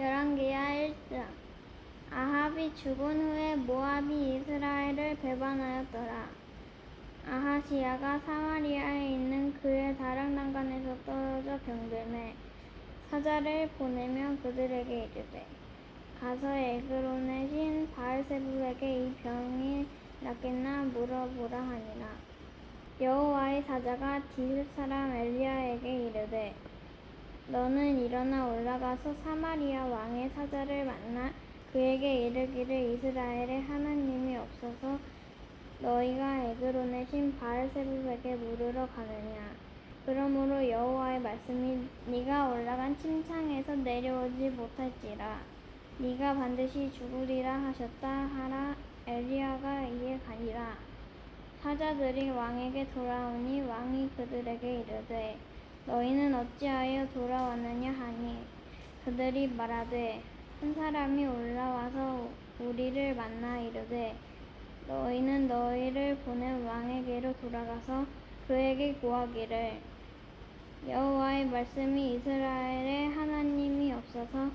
열왕기하 1장. 아합이 죽은 후에 모압이 이스라엘을 배반하였더라. 아하시야가 사마리아에 있는 그의 다락난간에서 떨어져 병들매 사자를 보내며 그들에게 이르되, 가서 에그론의 신 바알세불에게 이 병이 낫겠나 물어보라 하니라. 여호와의 사자가 디스 사람 엘리야에게 이르되, 너는 일어나 올라가서 사마리아 왕의 사자를 만나 그에게 이르기를, 이스라엘에 하나님이 없어서 너희가 에그론의 신 바알세불에게 물으러 가느냐. 그러므로 여호와의 말씀이 네가 올라간 침상에서 내려오지 못할지라. 네가 반드시 죽으리라 하셨다 하라. 엘리야가 이에 가니라. 사자들이 왕에게 돌아오니 왕이 그들에게 이르되, 너희는 어찌하여 돌아왔느냐 하니, 그들이 말하되, 한 사람이 올라와서 우리를 만나 이르되, 너희는 너희를 보낸 왕에게로 돌아가서 그에게 고하기를, 여호와의 말씀이 이스라엘에 하나님이 없어서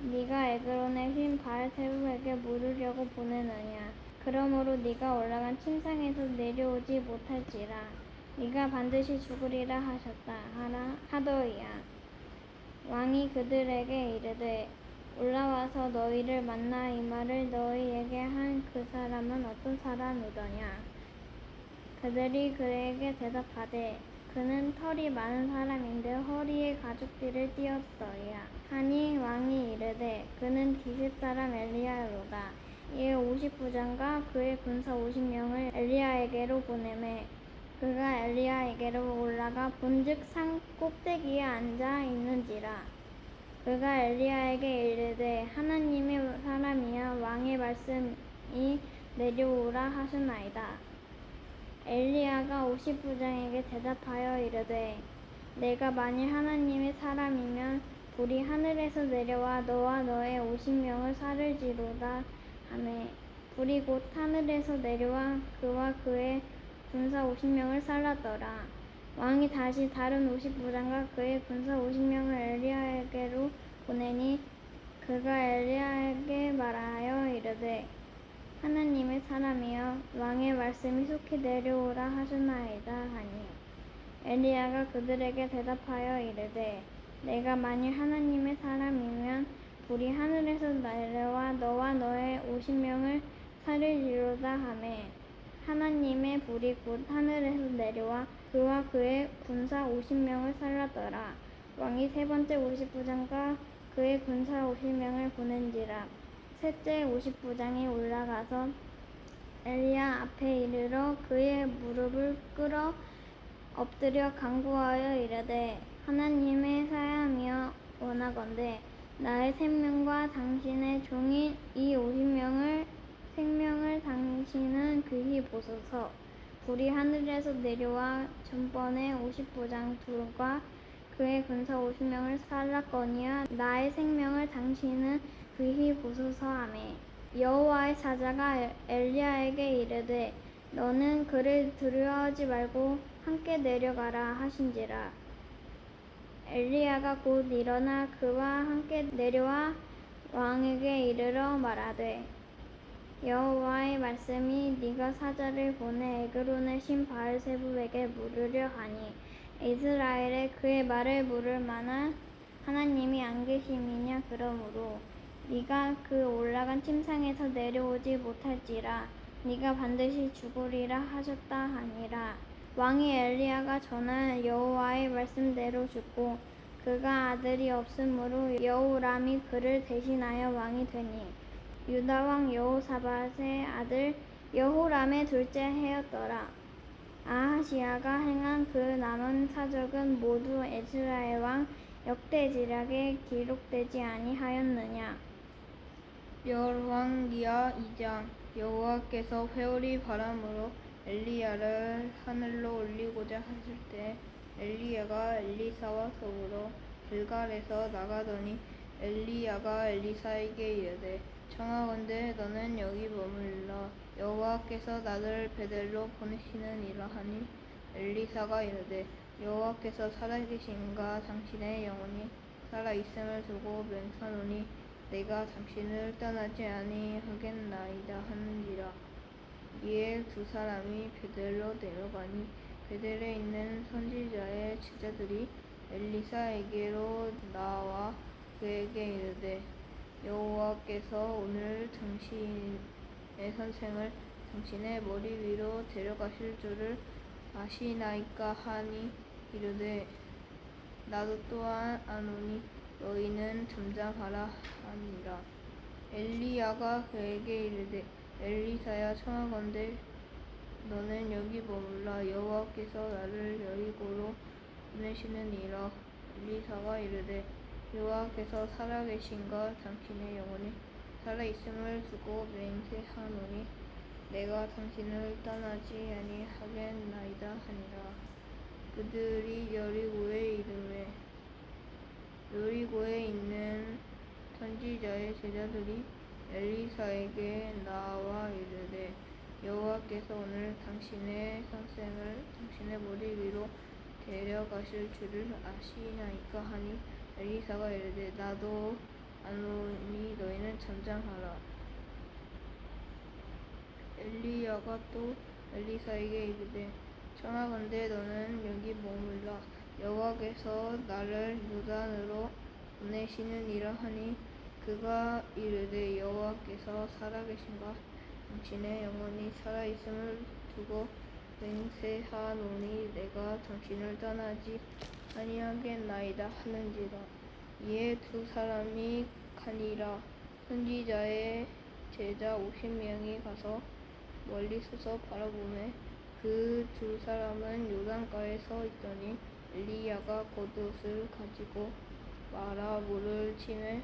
네가 에그론의 신 바알세불에게 물으려고 보내느냐. 그러므로 네가 올라간 침상에서 내려오지 못할지라. 네가 반드시 죽으리라 하셨다 하더이야. 왕이 그들에게 이르되, 올라와서 너희를 만나 이 말을 너희에게 한 그 사람은 어떤 사람이더냐. 그들이 그에게 대답하되, 그는 털이 많은 사람인데 허리에 가죽띠를 띠었더이야 하니, 왕이 이르되, 그는 디셉 사람 엘리야로다. 이에 50부장과 그의 군사 50명을 엘리야에게로 보내매 그가 엘리야에게로 올라가 본즉 산 꼭대기에 앉아 있는지라. 그가 엘리야에게 이르되, 하나님의 사람이여, 왕의 말씀이 내려오라 하셨나이다. 엘리야가 50부장에게 대답하여 이르되, 내가 만일 하나님의 사람이면 불이 하늘에서 내려와 너와 너의 50명을 살을지로다 하매, 불이 곧 하늘에서 내려와 그와 그의 군사 50명을 살랐더라. 왕이 다시 다른 50부장과 그의 군사 50명을 엘리야에게로 보내니 그가 엘리야에게 말하여 이르되, 하나님의 사람이여, 왕의 말씀이 속히 내려오라 하셨나이다 하니, 엘리야가 그들에게 대답하여 이르되, 내가 만일 하나님의 사람이면 불이 하늘에서 내려와 너와 너의 50명을 살릴지로다 하매, 하나님의 불이 곧 하늘에서 내려와 그와 그의 군사 50명을 살랐더라. 왕이 세 번째 50부장과 그의 군사 50명을 보낸지라. 셋째 50부장이 올라가서 엘리야 앞에 이르러 그의 무릎을 꿇어 엎드려 간구하여 이르되, 하나님의 사람이여, 원하건대 나의 생명과 당신의 종인 이 50명을 생명을 당신은 귀히 보소서. 불이 하늘에서 내려와 전번에 50부장 둘과 그의 군사 50명을 살랐거니와 나의 생명을 당신은 귀히 보소서 하매, 여호와의 사자가 엘리야에게 이르되, 너는 그를 두려워하지 말고 함께 내려가라 하신지라. 엘리야가 곧 일어나 그와 함께 내려와 왕에게 이르러 말하되, 여호와의 말씀이 네가 사자를 보내 에그론의 신 바알세불에게 물으려 하니, 이스라엘에 그의 말을 물을 만한 하나님이 안 계심이냐. 그러므로 네가 그 올라간 침상에서 내려오지 못할지라. 네가 반드시 죽으리라 하셨다 하니라. 왕이 엘리야가 전한 여호와의 말씀대로 죽고 그가 아들이 없으므로 여호람이 그를 대신하여 왕이 되니, 유다 왕 여호사밧의 아들 여호람의 둘째 해였더라. 아하시야가 행한 그 남은 사적은 모두 이스라엘 왕 역대지략에 기록되지 아니하였느냐. 열왕기하 2장. 여호와께서 회오리 바람으로 엘리야를 하늘로 올리고자 하실 때 엘리야가 엘리사와 더불어 길갈에서 나가더니 엘리야가 엘리사에게 이르되, 청하건대 너는 여기 머물러 여호와께서 나를 베델로 보내시느니라 하니, 엘리사가 이르되, 여호와께서 살아계신가 당신의 영혼이 살아 있음을 두고 맹세하노니 내가 당신을 떠나지 아니하겠나이다 하는지라. 이에 두 사람이 베델로 내려가니 베델에 있는 선지자의 제자들이 엘리사에게로 나와 그에게 이르되 여호와께서 오늘 당신의 선생을 당신의 머리 위로 데려가실 줄을 아시나이까 하니 이르되 나도 또한 아노니 너희는 잠잠하라 하니라. 엘리야가 그에게 이르되 엘리사야 청하건대 너는 여기 머물라. 여호와께서 나를 여리고로 보내시느니라. 엘리사가 이르되 여호와께서 살아계신가 당신의 영혼이 살아있음을 두고 맹세하노니 내가 당신을 떠나지 아니하겠나이다 하니라. 그들이 여리고에 이르매 여리고에 있는 선지자의 제자들이 엘리사에게 나와 이르되 여호와께서 오늘 당신의 선생을 당신의 머리 위로 데려가실 줄을 아시나이까 하니 엘리사가 이르되 나도 아노니 너희는 잠잠하라. 엘리야가 또 엘리사에게 이르되 청하건대 너는 여기 머물라. 여호와께서 나를 요단으로 보내시느니라 하니 그가 이르되 여호와께서 살아계신가 당신의 영혼이 살아있음을 두고 맹세하노니 내가 당신을 떠나지 아니하겠나이다 하는지라. 이에 두 사람이 가니라. 선지자의 제자 50명이 가서 멀리 서서 바라보매 그 두 사람은 요단가에 서 있더니 엘리야가 겉옷을 가지고 말아 물을 치매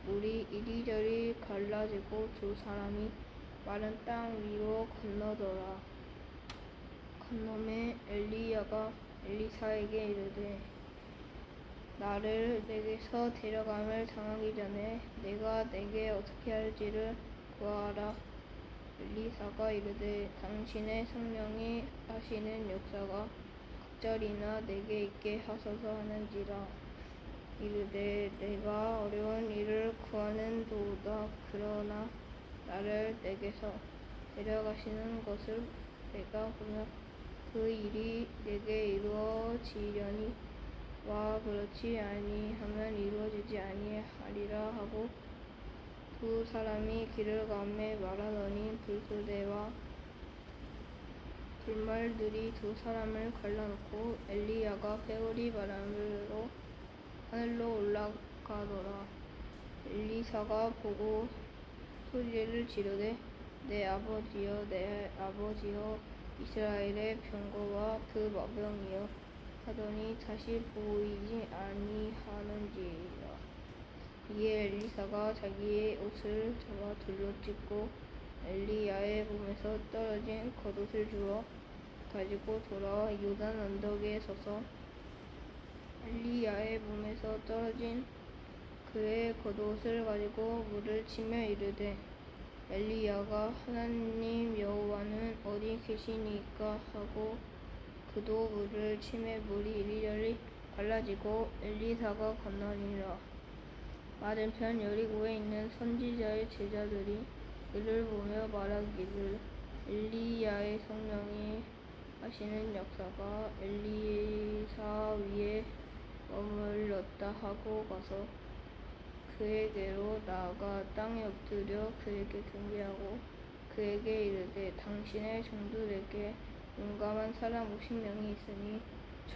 물이 이리저리 갈라지고 두 사람이 마른 땅 위로 건너더라. 건너매 엘리야가 엘리사에게 이르되 나를 내게서 데려감을 당하기 전에 내가 내게 어떻게 할지를 구하라. 엘리사가 이르되 당신의 성령이 하시는 역사가 각절이나 내게 있게 하소서 하는지라. 이르되 내가 어려운 일을 구하는도다. 그러나 나를 내게서 데려가시는 것을 내가 보며 그 일이 내게 이루어지려니 와 그렇지 아니하면 이루어지지 아니하리라 하고 두 사람이 길을 가매 말하더니 불소대와 불말들이 두 사람을 갈라놓고 엘리야가 회오리 바람으로 하늘로 올라가더라. 엘리사가 보고 소리를 지르되 내 아버지여 내 아버지여 이스라엘의 병거와 그 마병이여 하더니 다시 보이지 아니하는지라. 이에 엘리사가 자기의 옷을 잡아 돌로 찢고 엘리야의 몸에서 떨어진 겉옷을 주워 가지고 돌아와 요단 언덕에 서서 엘리야의 몸에서 떨어진 그의 겉옷을 가지고 물을 치며 이르되 엘리야가 하나님 여호와는 어디 계시니까 하고 그도 물을 치매 물이 이리저리 갈라지고 엘리사가 건너니라. 맞은편 여리고에 있는 선지자의 제자들이 그를 보며 말하기를 엘리야의 성령이 하시는 역사가 엘리사 위에 머물렀다 하고 가서 그에게로 나아가 땅에 엎드려 그에게 경배하고 그에게 이르되 당신의 종들에게 용감한 사람 50명이 있으니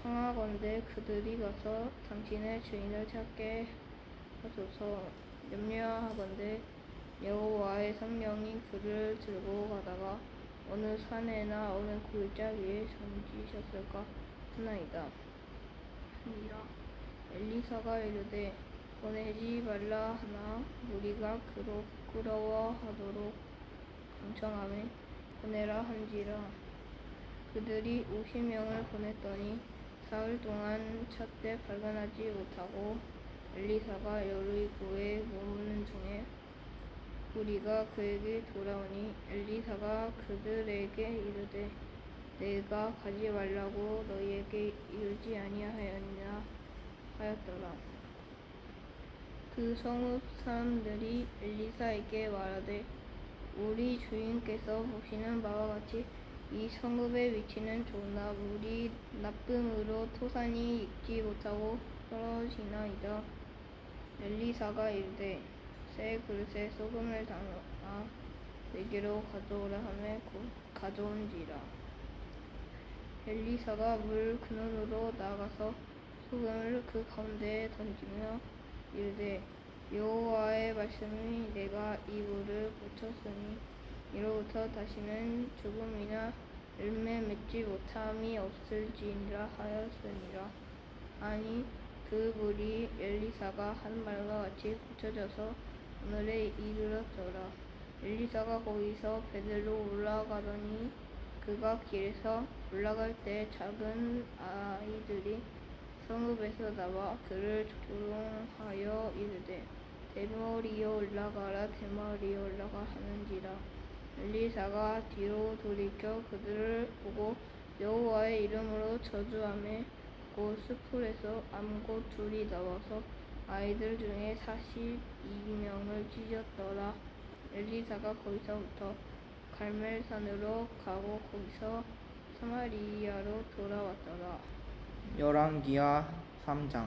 청하건대 그들이 가서 당신의 주인을 찾게 하소서. 염려하건대 여호와의 성령이 그를 들고 가다가 어느 산에나 어느 골짜 위에 던지셨을까 하나이다 하니라. 엘리사가 이르되 보내지 말라 하나 무리가 그로 부끄러워하도록 강청하매 보내라 한지라. 그들이 50명을 보냈더니 사흘 동안 찾되 발견하지 못하고 엘리사가 여리고에 머무는 중에 무리가 그에게 돌아오니 엘리사가 그들에게 이르되 내가 가지 말라고 너희에게 이르지 아니하였느냐 하였더라. 그 성읍 사람들이 엘리사에게 말하되 우리 주인께서 보시는 바와 같이 이 성읍의 위치는 좋으나 물이 나쁨으로 토산이 익지 못하고 떨어지나이다. 엘리사가 이르되 새 그릇에 소금을 담아 내게로 가져오라 하매 곧 가져온지라. 엘리사가 물 근원으로 나가서 소금을 그 가운데에 던지며 이르되 여호와의 말씀이 내가 이 물을 묻혔으니 이로부터 다시는 죽음이나 열매 맺지 못함이 없을지니라 하였으니라. 아니 그 물이 엘리사가 한 말과 같이 묻혀져서 오늘에 이르렀더라. 엘리사가 거기서 베들로 올라가더니 그가 길에서 올라갈 때 작은 아이들이 성읍에서 나와 그를 조롱하여 이르되 대머리여 올라가라 대머리여 올라가 하는지라. 엘리사가 뒤로 돌이켜 그들을 보고 여호와의 이름으로 저주하매 곧 수풀에서 암고 둘이 나와서 아이들 중에 42명을 찢었더라. 엘리사가 거기서부터 갈멜산으로 가고 거기서 사마리아로 돌아왔더라. 열왕기하 3장.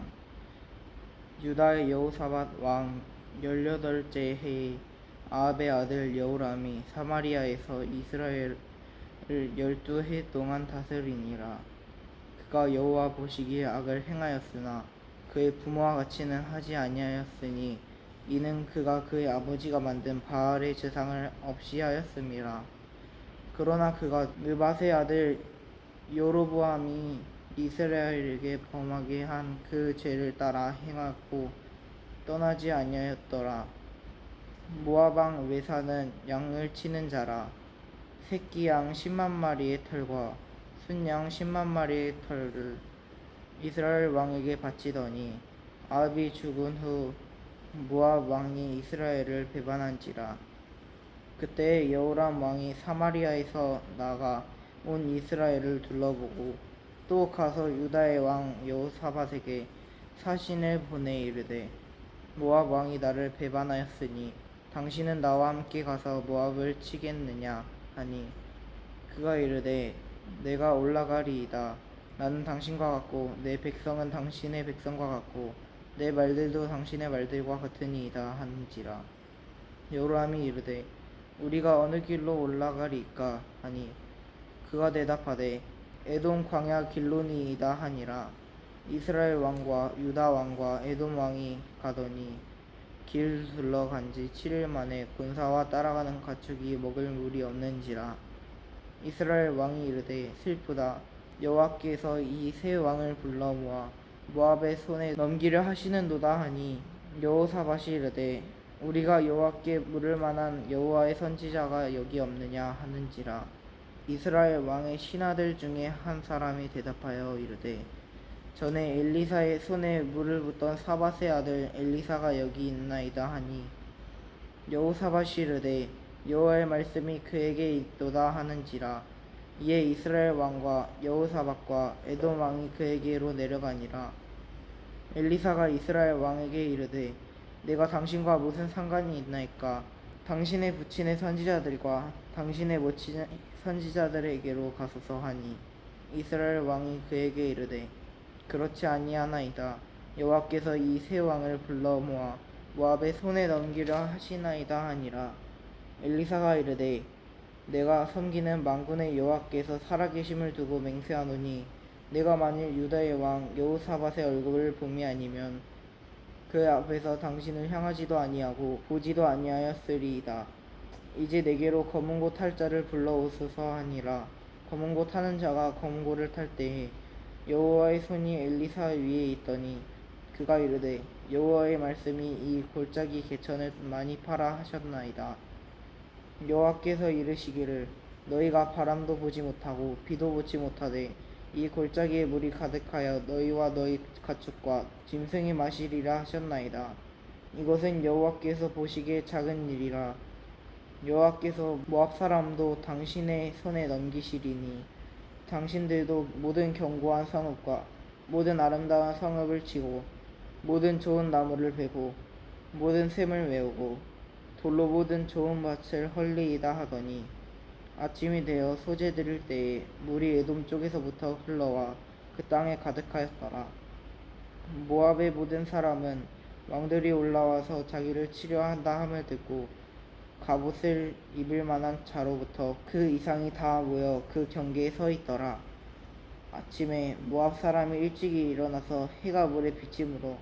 유다의 여호사밧 왕 18째 해에 아합의 아들 여호람이 사마리아에서 이스라엘을 12해 동안 다스리니라. 그가 여호와 보시기에 악을 행하였으나 그의 부모와 같이는 하지 아니하였으니 이는 그가 그의 아버지가 만든 바알의 제상을 없이 하였음이라. 그러나 그가 느밧의 아들 여로보암이 이스라엘에게 범하게 한 그 죄를 따라 행하고 떠나지 아니하였더라. 모압 왕 외사는 양을 치는 자라. 새끼 양 10만 마리의 털과 순양 10만 마리의 털을 이스라엘 왕에게 바치더니 아합이 죽은 후 모압 왕이 이스라엘을 배반한지라. 그때 여호람 왕이 사마리아에서 나가 온 이스라엘을 둘러보고 또 가서 유다의 왕 여호사밧에게 사신을 보내 이르되 모압 왕이 나를 배반하였으니 당신은 나와 함께 가서 모압을 치겠느냐 하니 그가 이르되 내가 올라가리이다. 나는 당신과 같고 내 백성은 당신의 백성과 같고 내 말들도 당신의 말들과 같으니이다 하는지라. 여호람이 이르되 우리가 어느 길로 올라가리이까 하니 그가 대답하되 에돔 광야 길로니이다 하니라. 이스라엘 왕과 유다 왕과 에돔 왕이 가더니 길 둘러간 지 7일 만에 군사와 따라가는 가축이 먹을 물이 없는지라. 이스라엘 왕이 이르되 슬프다. 여호와께서 이 세 왕을 불러 모아 모압의 손에 넘기려 하시는도다 하니 여호사밧이 이르되 우리가 여호와께 물을 만한 여호와의 선지자가 여기 없느냐 하는지라. 이스라엘 왕의 신하들 중에 한 사람이 대답하여 이르되 전에 엘리사의 손에 물을 붓던 사밧의 아들 엘리사가 여기 있나이다 하니 여호사밧이 이르되 여호와의 말씀이 그에게 있도다 하는지라. 이에 이스라엘 왕과 여호사밧과 에돔 왕이 그에게로 내려가니라. 엘리사가 이스라엘 왕에게 이르되 내가 당신과 무슨 상관이 있나이까. 당신의 부친의 선지자들과 당신의 모친의 선지자들에게로 가소서 하니 이스라엘 왕이 그에게 이르되 그렇지 아니하나이다. 여호와께서 이 세 왕을 불러 모아 모압의 손에 넘기려 하시나이다 하니라. 엘리사가 이르되 내가 섬기는 만군의 여호와께서 살아계심을 두고 맹세하노니 내가 만일 유다의 왕 여호사밧의 얼굴을 봄이 아니면 그 앞에서 당신을 향하지도 아니하고 보지도 아니하였으리이다. 이제 내게로 검은고 탈 자를 불러오소서 하니라. 검은고 타는 자가 검은고를 탈 때에 여호와의 손이 엘리사 위에 있더니 그가 이르되 여호와의 말씀이 이 골짜기 개천을 많이 파라 하셨나이다. 여호와께서 이르시기를 너희가 바람도 보지 못하고 비도 보지 못하되 이 골짜기에 물이 가득하여 너희와 너희 가축과 짐승이 마시리라 하셨나이다. 이것은 여호와께서 보시기에 작은 일이라. 여호와께서 모압 사람도 당신의 손에 넘기시리니 당신들도 모든 견고한 성읍과 모든 아름다운 성읍을 치고 모든 좋은 나무를 베고 모든 샘을 메우고 돌로 모든 좋은 밭을 헐리이다 하더니 아침이 되어 소재 들을 때에 물이 에돔 쪽에서부터 흘러와 그 땅에 가득하였더라. 모압의 모든 사람은 왕들이 올라와서 자기를 치료한다 함을 듣고 갑옷을 입을 만한 자로부터 그 이상이 다 모여 그 경계에 서 있더라. 아침에 모압 사람이 일찍이 일어나서 해가 물에 비침으로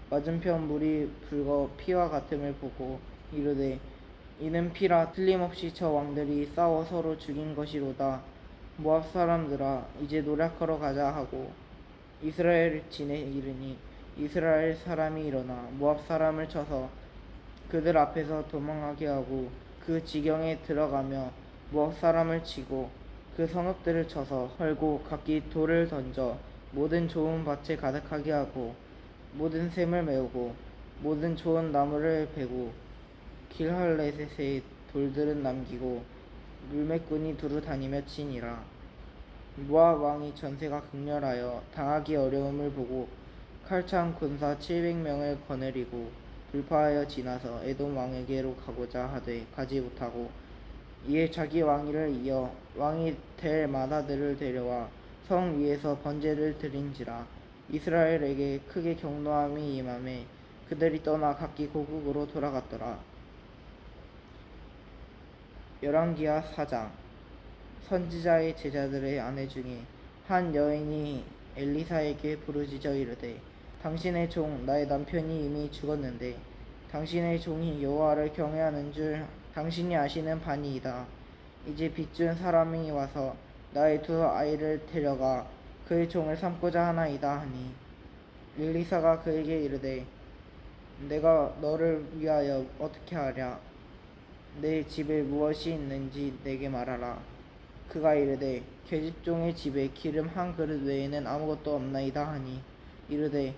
맞은편 물이 붉어 피와 같음을 보고 이르되 이는 피라 틀림없이 저 왕들이 싸워 서로 죽인 것이로다. 모압 사람들아 이제 노력하러 가자 하고 이스라엘 진에 이르니 이스라엘 사람이 일어나 모압 사람을 쳐서 그들 앞에서 도망하게 하고 그 지경에 들어가며 모압 사람을 치고 그 성읍들을 쳐서 헐고 각기 돌을 던져 모든 좋은 밭에 가득하게 하고 모든 샘을 메우고 모든 좋은 나무를 베고 길할레셋의 돌들은 남기고 물매꾼이 두루 다니며 치니라. 모압 왕이 전세가 극렬하여 당하기 어려움을 보고 칼창 군사 700명을 거느리고 불파하여 지나서 에돔 왕에게로 가고자 하되 가지 못하고 이에 자기 왕위를 이어 왕이 될 마다들을 데려와 성 위에서 번제를 드린지라. 이스라엘에게 크게 경노함이 임하매 그들이 떠나 각기 고국으로 돌아갔더라. 열왕기하 4장. 선지자의 제자들의 아내 중에 한 여인이 엘리사에게 부르짖어 이르되 당신의 종 나의 남편이 이미 죽었는데 당신의 종이 여호와를 경외하는 줄 당신이 아시는 바니이다. 이제 빚준 사람이 와서 나의 두 아이를 데려가 그의 종을 삼고자 하나이다 하니 엘리사가 그에게 이르되 내가 너를 위하여 어떻게 하랴. 내 집에 무엇이 있는지 내게 말하라. 그가 이르되 계집종의 집에 기름 한 그릇 외에는 아무것도 없나이다 하니 이르되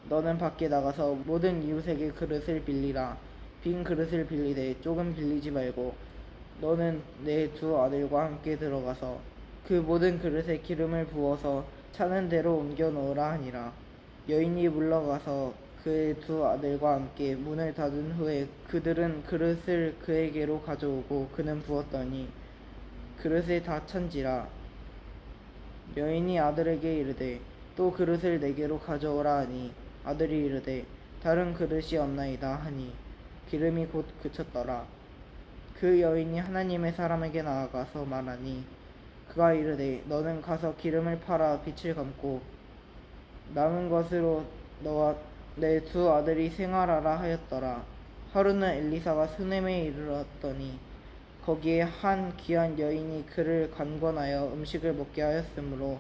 너는 밖에 나가서 모든 이웃에게 그릇을 빌리라. 빈 그릇을 빌리되 조금 빌리지 말고 너는 내 두 아들과 함께 들어가서 그 모든 그릇에 기름을 부어서 차는 대로 옮겨 놓으라 하니라. 여인이 물러가서 그의 두 아들과 함께 문을 닫은 후에 그들은 그릇을 그에게로 가져오고 그는 부었더니 그릇에 다 찬지라. 여인이 아들에게 이르되 또 그릇을 내게로 가져오라 하니 아들이 이르되 다른 그릇이 없나이다 하니 기름이 곧 그쳤더라. 그 여인이 하나님의 사람에게 나아가서 말하니 그가 이르되 너는 가서 기름을 팔아 빚을 갚고 남은 것으로 너와 내 두 아들이 생활하라 하였더라. 하루는 엘리사가 수넴에 이르렀더니 거기에 한 귀한 여인이 그를 간권하여 음식을 먹게 하였으므로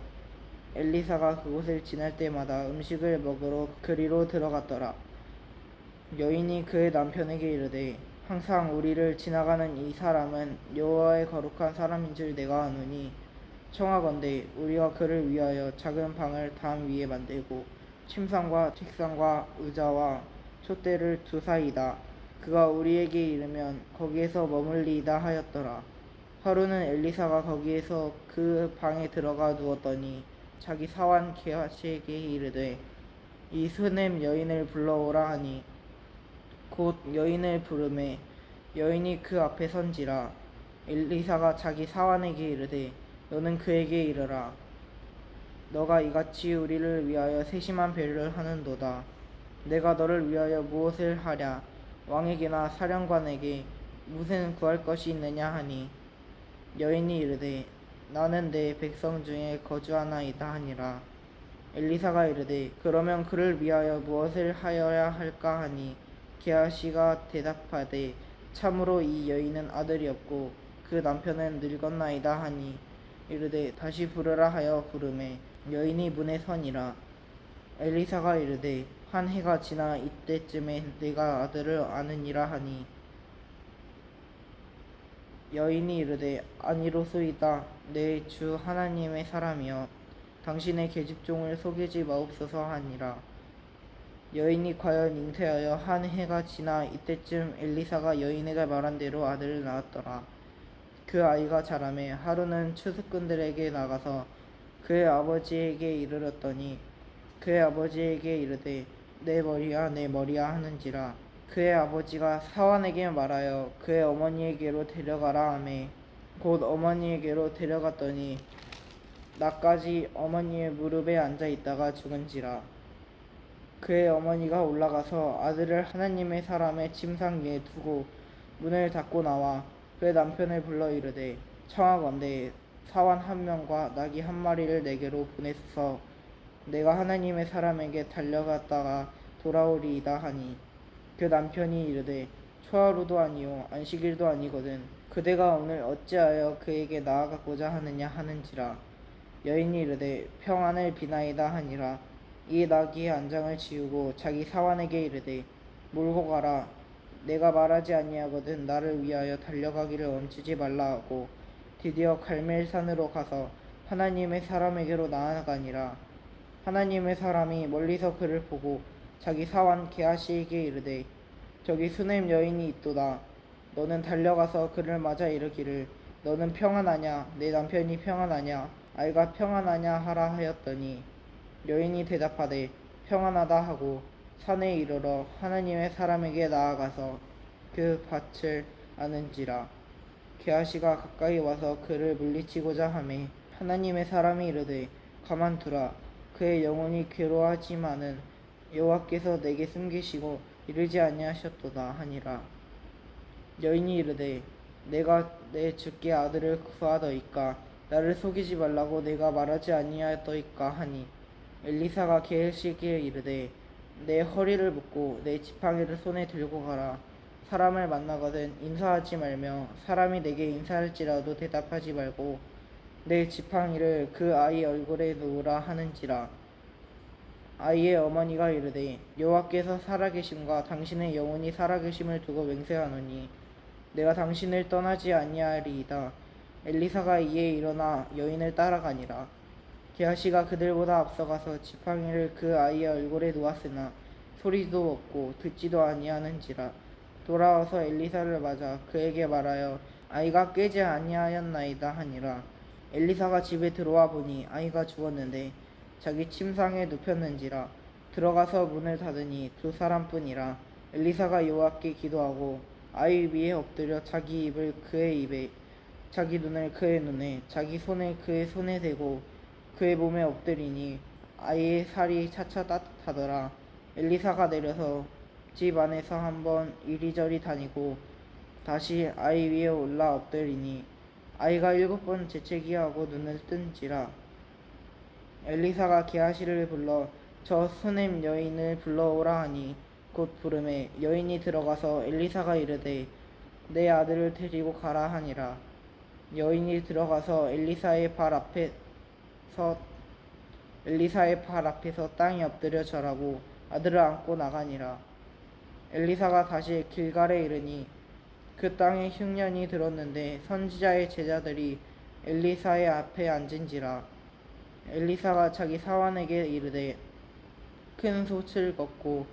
엘리사가 그곳을 지날 때마다 음식을 먹으러 그리로 들어갔더라. 여인이 그의 남편에게 이르되 항상 우리를 지나가는 이 사람은 여호와의 거룩한 사람인 줄 내가 아노니 청하건대 우리가 그를 위하여 작은 방을 담 위에 만들고 침상과 책상과 의자와 촛대를 두사이다. 그가 우리에게 이르면 거기에서 머물리이다 하였더라. 하루는 엘리사가 거기에서 그 방에 들어가 누웠더니 자기 사환 게하시에게 이르되 이 수넴 여인을 불러오라 하니 곧 여인을 부르매 여인이 그 앞에 선지라. 엘리사가 자기 사환에게 이르되 너는 그에게 이르라. 너가 이같이 우리를 위하여 세심한 배를 하는도다. 내가 너를 위하여 무엇을 하랴. 왕에게나 사령관에게 무슨 구할 것이 있느냐 하니 여인이 이르되 나는 내 백성 중에 거주하나이다 하니라. 엘리사가 이르되 그러면 그를 위하여 무엇을 하여야 할까 하니 게하시가 대답하되 참으로 이 여인은 아들이 없고 그 남편은 늙었나이다 하니 이르되 다시 부르라 하여 부르매 여인이 문에 서니라. 엘리사가 이르되 한 해가 지나 이때쯤에 내가 아들을 아느니라 하니 여인이 이르되 아니로소이다. 내 주 하나님의 사람이여 당신의 계집종을 속이지 마옵소서 하니라. 여인이 과연 잉태하여 한 해가 지나 이때쯤 엘리사가 여인에게 말한 대로 아들을 낳았더라. 그 아이가 자라매 하루는 추수꾼들에게 나가서 그의 아버지에게 이르렀더니 그의 아버지에게 이르되 내 머리야 내 머리야 하는지라. 그의 아버지가 사환에게 말하여 그의 어머니에게로 데려가라 하매 곧 어머니에게로 데려갔더니 낮까지 어머니의 무릎에 앉아 있다가 죽은지라. 그의 어머니가 올라가서 아들을 하나님의 사람의 침상 위에 두고 문을 닫고 나와 그의 남편을 불러 이르되 청하건대 사환 한 명과 나귀 한 마리를 내게로 보내소서. 내가 하나님의 사람에게 달려갔다가 돌아오리이다 하니 그 남편이 이르되 초하루도 아니요 안식일도 아니거든 그대가 오늘 어찌하여 그에게 나아가고자 하느냐 하는지라. 여인이 이르되 평안을 비나이다 하니라. 이에 나귀의 안장을 지우고 자기 사환에게 이르되 몰고 가라. 내가 말하지 아니하거든 나를 위하여 달려가기를 멈추지 말라 하고 드디어 갈멜산으로 가서 하나님의 사람에게로 나아가니라. 하나님의 사람이 멀리서 그를 보고 자기 사환 게하시에게 이르되 저기 수냄 여인이 있도다. 너는 달려가서 그를 맞아 이르기를 너는 평안하냐 내 남편이 평안하냐 아이가 평안하냐 하라 하였더니 여인이 대답하되 평안하다 하고 산에 이르러 하나님의 사람에게 나아가서 그 밭을 아는지라. 게하시가 가까이 와서 그를 물리치고자 하매 하나님의 사람이 이르되 가만두라. 그의 영혼이 괴로워하지만은 여호와께서 내게 숨기시고 이르지 아니하셨도다 하니라. 여인이 이르되 내가 내 주께 아들을 구하더이까 나를 속이지 말라고 내가 말하지 아니하더이까 하니 엘리사가 게하시에게 이르되 내 허리를 묶고 내 지팡이를 손에 들고 가라. 사람을 만나거든 인사하지 말며 사람이 내게 인사할지라도 대답하지 말고 내 지팡이를 그 아이 얼굴에 놓으라 하는지라. 아이의 어머니가 이르되 여호와께서 살아계심과 당신의 영혼이 살아계심을 두고 맹세하노니 내가 당신을 떠나지 아니하리이다. 엘리사가 이에 일어나 여인을 따라가니라. 게하시가 그들보다 앞서가서 지팡이를 그 아이의 얼굴에 놓았으나 소리도 없고 듣지도 아니하는지라. 돌아와서 엘리사를 맞아 그에게 말하여 아이가 깨지 아니하였나이다 하니라. 엘리사가 집에 들어와 보니 아이가 죽었는데 자기 침상에 눕혔는지라. 들어가서 문을 닫으니 두 사람뿐이라. 엘리사가 여호와께 기도하고 아이 위에 엎드려 자기 입을 그의 입에 자기 눈을 그의 눈에 자기 손을 그의 손에 대고 그의 몸에 엎드리니 아이의 살이 차차 따뜻하더라. 엘리사가 내려서 집 안에서 한번 이리저리 다니고 다시 아이 위에 올라 엎드리니 아이가 7번 재채기하고 눈을 뜬지라. 엘리사가 게하시를 불러 저 수냄 여인을 불러오라 하니 곧 부르매 여인이 들어가서 엘리사가 이르되 내 아들을 데리고 가라 하니라. 여인이 들어가서 엘리사의 발 앞에서 땅에 엎드려 절하고 아들을 안고 나가니라. 엘리사가 다시 길갈에 이르니 그 땅에 흉년이 들었는데 선지자의 제자들이 엘리사의 앞에 앉은지라. 엘리사가 자기 사환에게 이르되 큰 솥을 걷고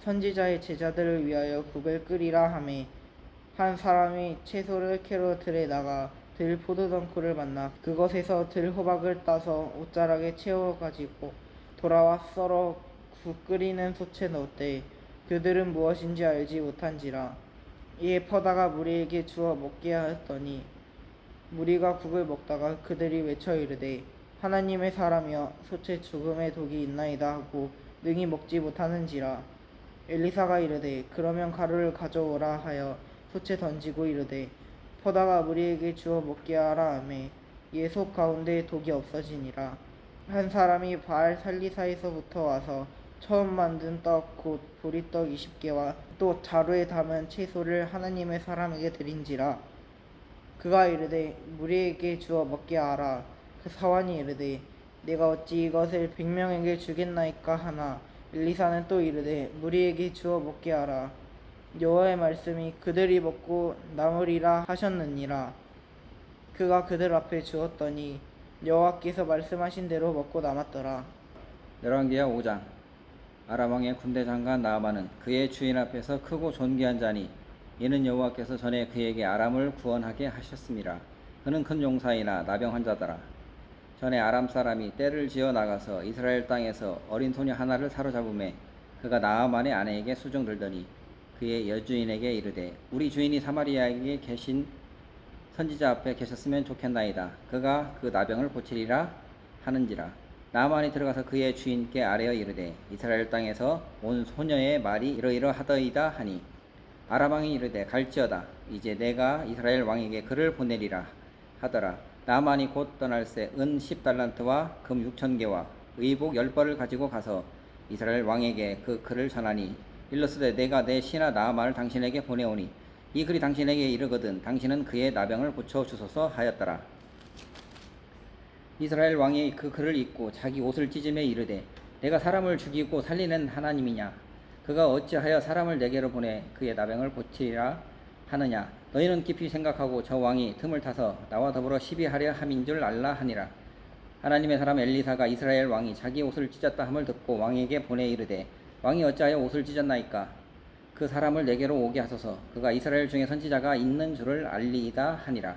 선지자의 제자들을 위하여 국을 끓이라 하매 한 사람이 채소를 캐러 들에 나가 들 포도덩쿨을 만나 그것에서 들 호박을 따서 옷자락에 채워 가지고 돌아와 썰어 국 끓이는 솥에 넣었되 그들은 무엇인지 알지 못한지라. 이에 퍼다가 무리에게 주어 먹게 하였더니 무리가 국을 먹다가 그들이 외쳐 이르되 하나님의 사람이여 솥에 죽음의 독이 있나이다 하고 능히 먹지 못하는지라. 엘리사가 이르되 그러면 가루를 가져오라 하여 솥에 던지고 이르되 퍼다가 무리에게 주어 먹게 하라 하매 이에 솥 가운데 독이 없어지니라. 한 사람이 바알 살리사에서부터 와서 처음 만든 떡 곧 보리떡 20개와 또 자루에 담은 채소를 하나님의 사람에게 드린지라. 그가 이르되 무리에게 주어 먹게 하라. 그 사환이 이르되 내가 어찌 이것을 100명에게 주겠나이까 하나 엘리사는 또 이르되 무리에게 주어 먹게 하라. 여호와의 말씀이 그들이 먹고 남으리라 하셨느니라. 그가 그들 앞에 주었더니 여호와께서 말씀하신 대로 먹고 남았더라. 열왕기하 5장. 아람 왕의 군대 장관 나아만은 그의 주인 앞에서 크고 존귀한 자니 이는 여호와께서 전에 그에게 아람을 구원하게 하셨습니다. 그는 큰 용사이나 나병 환자더라. 전에 아람 사람이 떼를 지어 나가서 이스라엘 땅에서 어린 소녀 하나를 사로잡음에 그가 나아만의 아내에게 수종 들더니 그의 여주인에게 이르되 우리 주인이 사마리아에 계신 선지자 앞에 계셨으면 좋겠나이다. 그가 그 나병을 고치리라 하는지라. 나아만이 들어가서 그의 주인께 아뢰어 이르되 이스라엘 땅에서 온 소녀의 말이 이러이러하더이다 하니 아람 왕이 이르되 갈지어다. 이제 내가 이스라엘 왕에게 그를 보내리라 하더라. 나아만이 곧 떠날새 은 10달란트와 금 6,000개와 의복 10벌을 가지고 가서 이스라엘 왕에게 그 글을 전하니 일러스되 내가 내 신하 나아만을 당신에게 보내오니 이 글이 당신에게 이르거든 당신은 그의 나병을 고쳐 주소서 하였더라. 이스라엘 왕이 그 글을 읽고 자기 옷을 찢으며 이르되 내가 사람을 죽이고 살리는 하나님이냐? 그가 어찌하여 사람을 내게로 보내 그의 나병을 고치리라 하느냐? 너희는 깊이 생각하고 저 왕이 틈을 타서 나와 더불어 시비하려 함인 줄 알라 하니라. 하나님의 사람 엘리사가 이스라엘 왕이 자기 옷을 찢었다 함을 듣고 왕에게 보내 이르되 왕이 어찌하여 옷을 찢었나이까? 그 사람을 내게로 오게 하소서. 그가 이스라엘 중에 선지자가 있는 줄을 알리이다 하니라.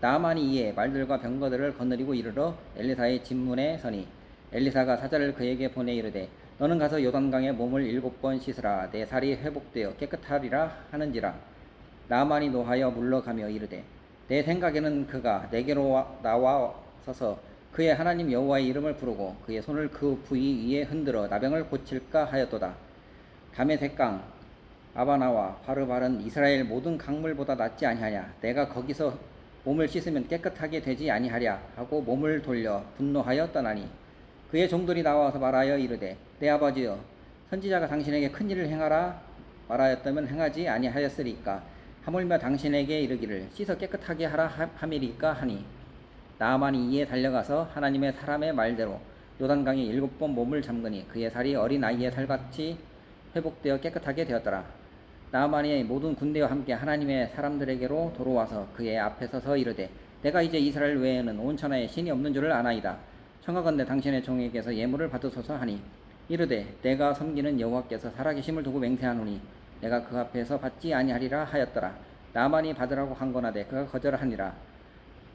나아만이 이에 말들과 병거들을 거느리고 이르러 엘리사의 집문에 서니 엘리사가 사자를 그에게 보내 이르되 너는 가서 요단강에 몸을 7번 씻으라. 내 살이 회복되어 깨끗하리라 하는지라. 나아만이 노하여 물러가며 이르되 내 생각에는 그가 내게로 나와서서 그의 하나님 여호와의 이름을 부르고 그의 손을 그 부위 위에 흔들어 나병을 고칠까 하였도다. 다메섹강 아바나와 바르바른 이스라엘 모든 강물보다 낫지 아니하냐? 내가 거기서 몸을 씻으면 깨끗하게 되지 아니하랴 하고 몸을 돌려 분노하여 떠나니 그의 종들이 나와서 말하여 이르되 내 아버지여 선지자가 당신에게 큰 일을 행하라 말하였다면 행하지 아니하였으리까? 하물며 당신에게 이르기를 씻어 깨끗하게 하라 함이리까 하니 나아만이 이에 달려가서 하나님의 사람의 말대로 요단강에 7번 몸을 잠그니 그의 살이 어린 아이의 살같이 회복되어 깨끗하게 되었더라. 나아만이 모든 군대와 함께 하나님의 사람들에게로 돌아와서 그의 앞에 서서 이르되 내가 이제 이스라엘 외에는 온 천하에 신이 없는 줄을 아나이다. 청하건대 당신의 종에게서 예물을 받으소서 하니 이르되 내가 섬기는 여호와께서 살아계심을 두고 맹세하노니 내가 그 앞에서 받지 아니하리라 하였더라. 나아만이 받으라고 간건하되 그가 거절하니라.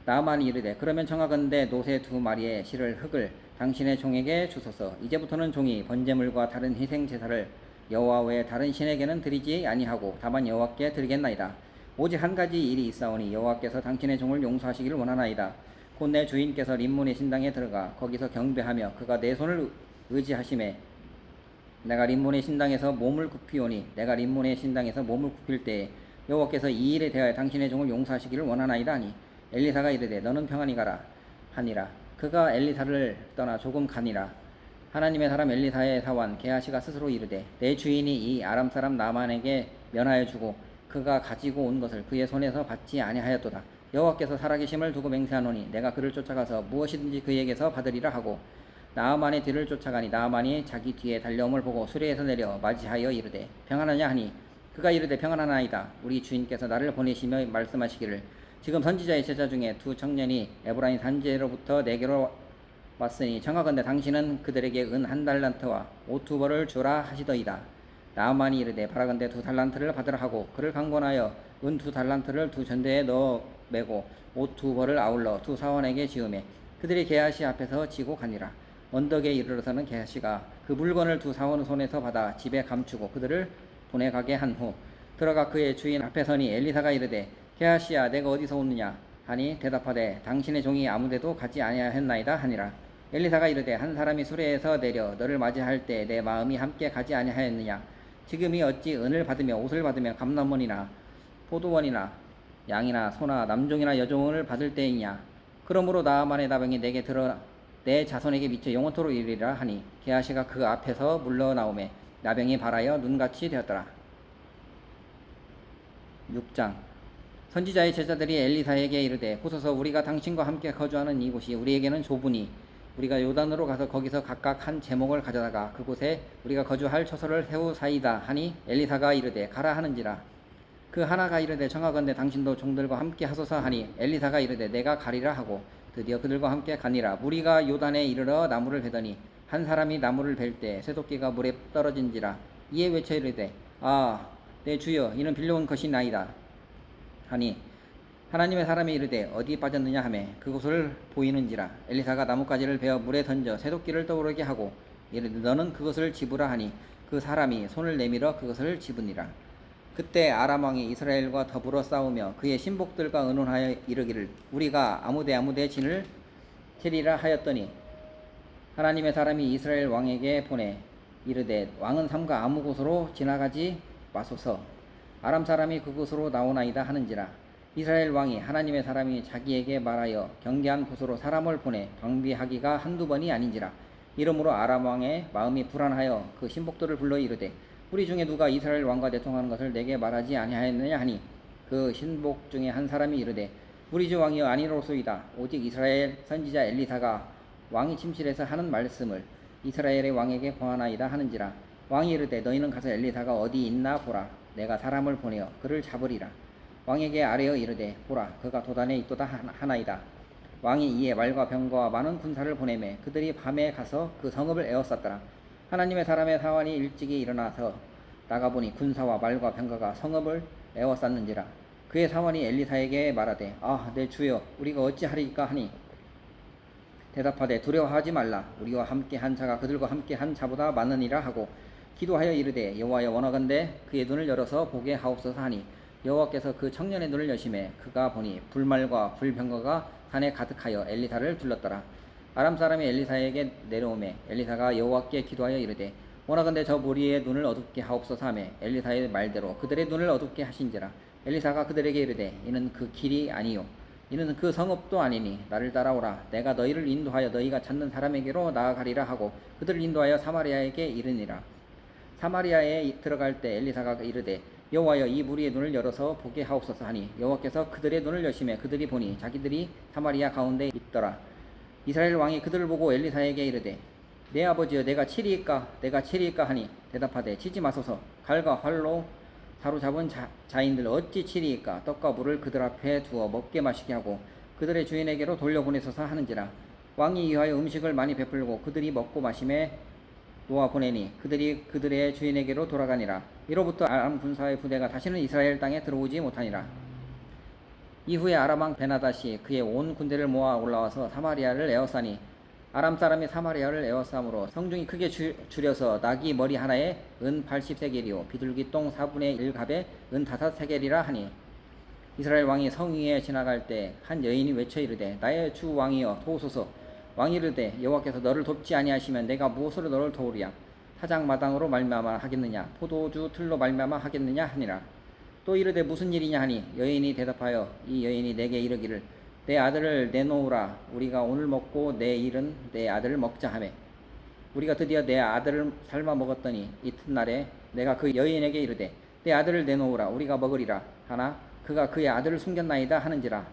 나아만이 이르되 그러면 청하건대 노새 2마리의 실을 흙을 당신의 종에게 주소서. 이제부터는 종이 번제물과 다른 희생 제사를 여호와 외에 다른 신에게는 드리지 아니하고 다만 여호와께 드리겠나이다. 오직 한 가지 일이 있사오니 여호와께서 당신의 종을 용서하시기를 원하나이다. 곧 내 주인께서 림몬의 신당에 들어가 거기서 경배하며 그가 내 손을 의지하심에 내가 림몬의 신당에서 몸을 굽히오니 내가 림몬의 신당에서 몸을 굽힐 때에 여호와께서 이 일에 대하여 당신의 종을 용서하시기를 원하나이다 하니 엘리사가 이르되 너는 평안히 가라 하니라. 그가 엘리사를 떠나 조금 가니라. 하나님의 사람 엘리사의 사원 게하시가 스스로 이르되 내 주인이 이 아람 사람 나만에게 면하여 주고 그가 가지고 온 것을 그의 손에서 받지 아니하였도다. 여호와께서 살아계심을 두고 맹세하노니 내가 그를 쫓아가서 무엇이든지 그에게서 받으리라 하고 나아만의 뒤를 쫓아가니 나아만이 자기 뒤에 달려옴을 보고 수레에서 내려 맞이하여 이르되 평안하냐 하니 그가 이르되 평안하나이다. 우리 주인께서 나를 보내시며 말씀하시기를 지금 선지자의 제자 중에 2 청년이 에브라임 산지로부터 내게로 왔으니 청하건대 당신은 그들에게 은 1달란트와 옷 2벌을 주라 하시더이다. 나아만이 이르되 바라건대 2달란트를 받으라 하고 그를 강권하여 은 2달란트를 2 전대에 넣어 매고 옷 2벌을 아울러 2 사원에게 지으매 그들이 게하시 앞에서 지고 가니라. 언덕에 이르러서는 게하시가 그 물건을 2 사원 손에서 받아 집에 감추고 그들을 보내가게 한 후 들어가 그의 주인 앞에 서니 엘리사가 이르되 게하시야 내가 어디서 오느냐 하니 대답하되 당신의 종이 아무데도 가지 아니하였나이다 하니라. 엘리사가 이르되 한 사람이 수레에서 내려 너를 맞이할 때 내 마음이 함께 가지 아니하였느냐? 지금이 어찌 은을 받으며 옷을 받으며 감람원이나 포도원이나 양이나 소나 남종이나 여종을 받을 때이냐? 그러므로 나아만의 나병이 내게 들어 내 자손에게 미쳐 영원토록 이르리라 하니 게하시가 그 앞에서 물러나오매 나병이 발하여 눈같이 되었더라. 6장 선지자의 제자들이 엘리사에게 이르되 보소서 우리가 당신과 함께 거주하는 이곳이 우리에게는 좁으니 우리가 요단으로 가서 거기서 각각 한 제목을 가져다가 그곳에 우리가 거주할 처소를 세우사이다 하니 엘리사가 이르되 가라 하는지라. 그 하나가 이르되 청하건대 당신도 종들과 함께 하소서 하니 엘리사가 이르되 내가 가리라 하고 드디어 그들과 함께 가니라. 무리가 요단에 이르러 나무를 베더니 한 사람이 나무를 벨 때 쇠도끼가 물에 떨어진지라. 이에 외쳐 이르되 아 내 주여 이는 빌려온 것이나이다 하니 하나님의 사람이 이르되 어디 빠졌느냐 하매 그곳을 보이는지라. 엘리사가 나뭇가지를 베어 물에 던져 쇠도끼를 떠오르게 하고 이르되 너는 그것을 집으라 하니 그 사람이 손을 내밀어 그것을 집으니라. 그때 아람 왕이 이스라엘과 더불어 싸우며 그의 신복들과 의논하여 이르기를 우리가 아무데 진을 치리라 하였더니 하나님의 사람이 이스라엘 왕에게 보내 이르되 왕은 삼가 아무 곳으로 지나가지 마소서 아람 사람이 그곳으로 나오나이다 하는지라 이스라엘 왕이 하나님의 사람이 자기에게 말하여 경계한 곳으로 사람을 보내 방비하기가 한두 번이 아닌지라 이러므로 아람 왕의 마음이 불안하여 그 신복들을 불러 이르되 우리 중에 누가 이스라엘 왕과 대통하는 것을 내게 말하지 아니하였느냐 하니 그 신복 중에 한 사람이 이르되 우리 주 왕이여 아니로소이다 오직 이스라엘 선지자 엘리사가 왕이 침실에서 하는 말씀을 이스라엘의 왕에게 보하나이다 하는지라 왕이 이르되 너희는 가서 엘리사가 어디 있나 보라 내가 사람을 보내어 그를 잡으리라 왕에게 아뢰어 이르되 보라 그가 도단에 있도다 하나이다 왕이 이에 말과 병거와 많은 군사를 보내매 그들이 밤에 가서 그 성읍을 에워쌌더라 하나님의 사람의 사환이 일찍이 일어나서 나가보니 군사와 말과 병거가 성읍을 에워쌌는지라 그의 사환이 엘리사에게 말하되 내 주여 우리가 어찌하리까 하니 대답하되 두려워하지 말라 우리와 함께 한 자가 그들과 함께 한 자보다 많으니라 하고 기도하여 이르되 여호와여 원하건대 그의 눈을 열어서 보게 하옵소서 하니 여호와께서 그 청년의 눈을 여심해 그가 보니 불말과 불병거가 산에 가득하여 엘리사를 둘렀더라 아람 사람이 엘리사에게 내려오매 엘리사가 여호와께 기도하여 이르되 원하건대 저 무리의 눈을 어둡게 하옵소서 하매 엘리사의 말대로 그들의 눈을 어둡게 하신지라 엘리사가 그들에게 이르되 이는 그 길이 아니요 이는 그 성읍도 아니니 나를 따라오라 내가 너희를 인도하여 너희가 찾는 사람에게로 나아가리라 하고 그들을 인도하여 사마리아에게 이르니라 사마리아에 들어갈 때 엘리사가 이르되 여호와여 이 무리의 눈을 열어서 보게 하옵소서 하니 여호와께서 그들의 눈을 여심해 그들이 보니 자기들이 사마리아 가운데 있더라 이스라엘 왕이 그들을 보고 엘리사에게 이르되 내 아버지여 내가 치리이까 하니 대답하되 치지 마소서 칼과 활로 사로잡은 자인들 어찌 치리이까 떡과 물을 그들 앞에 두어 먹게 마시게 하고 그들의 주인에게로 돌려보내소서 하는지라 왕이 이하여 음식을 많이 베풀고 그들이 먹고 마심에 놓아 보내니 그들이 그들의 주인에게로 돌아가니라 이로부터 아람 군사의 부대가 다시는 이스라엘 땅에 들어오지 못하니라 이후에 아람 왕 베나닷이 그의 온 군대를 모아 올라와서 사마리아를 에워싸니 아람 사람이 사마리아를 에워싸므로 성중이 크게 줄여서 나귀 머리 하나에 은 80세겔이요 비둘기 똥 4분의 1갑에 은 5세겔이라 하니 이스라엘 왕이 성 위에 지나갈 때 한 여인이 외쳐 이르되 나의 주 왕이여 도우소서 왕이 이르되 여호와께서 너를 돕지 아니하시면 내가 무엇으로 너를 도우리야 사장마당으로 말미암아 하겠느냐 포도주 틀로 말미암아 하겠느냐 하니라 또 이르되 무슨 일이냐 하니 여인이 대답하여 이 여인이 내게 이르기를 내 아들을 내놓으라 우리가 오늘 먹고 내일은 내 아들을 먹자 하매 우리가 드디어 내 아들을 삶아 먹었더니 이튿날에 내가 그 여인에게 이르되 내 아들을 내놓으라 우리가 먹으리라 하나 그가 그의 아들을 숨겼나이다 하는지라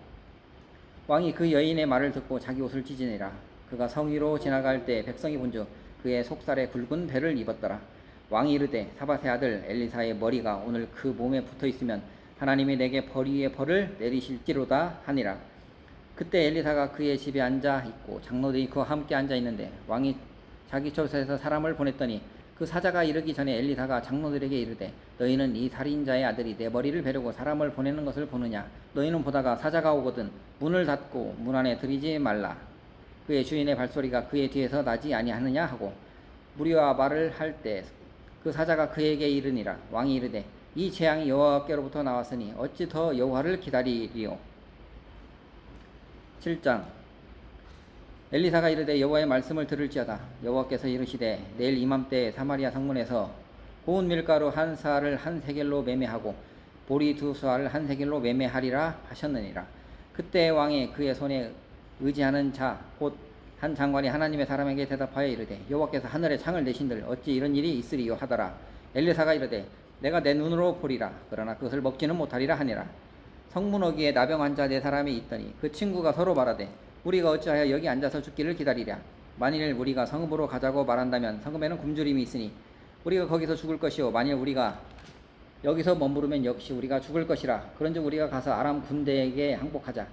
왕이 그 여인의 말을 듣고 자기 옷을 찢으니라 그가 성위로 지나갈 때 백성이 본즉 그의 속살에 굵은 배를 입었더라 왕이 이르되 사밧의 아들 엘리사의 머리가 오늘 그 몸에 붙어있으면 하나님이 내게 벌 위에 벌을 내리실지로다 하니라 그때 엘리사가 그의 집에 앉아 있고 장로들이 그와 함께 앉아 있는데 왕이 자기 처소에서 사람을 보냈더니 그 사자가 이르기 전에 엘리사가 장로들에게 이르되 너희는 이 살인자의 아들이 내 머리를 베려고 사람을 보내는 것을 보느냐 너희는 보다가 사자가 오거든 문을 닫고 문 안에 들이지 말라 그의 주인의 발소리가 그의 뒤에서 나지 아니하느냐 하고 무리와 말을 할 때 그 사자가 그에게 이르니라 왕이 이르되 이 재앙이 여호와께로부터 나왔으니 어찌 더 여호와를 기다리리요 7장 엘리사가 이르되 여호와의 말씀을 들을지어다 여호와께서 이르시되 내일 이맘때 사마리아 성문에서 고운 밀가루 한 사알을 한 세겔로 매매하고 보리 2수알을 한 세겔로 매매하리라 하셨느니라 그때 왕이 그의 손에 의지하는 자 곧 한 장관이 하나님의 사람에게 대답하여 이르되 여호와께서 하늘에 창을 내신들 어찌 이런 일이 있으리요 하더라 엘리사가 이르되 내가 내 눈으로 보리라 그러나 그것을 먹지는 못하리라 하니라 성문 어귀에 나병 환자 4사람이 있더니 그 친구가 서로 말하되 우리가 어찌하여 여기 앉아서 죽기를 기다리랴 만일 우리가 성읍으로 가자고 말한다면 성읍에는 굶주림이 있으니 우리가 거기서 죽을 것이요 만일 우리가 여기서 머무르면 역시 우리가 죽을 것이라 그런즉 우리가 가서 아람 군대에게 항복하자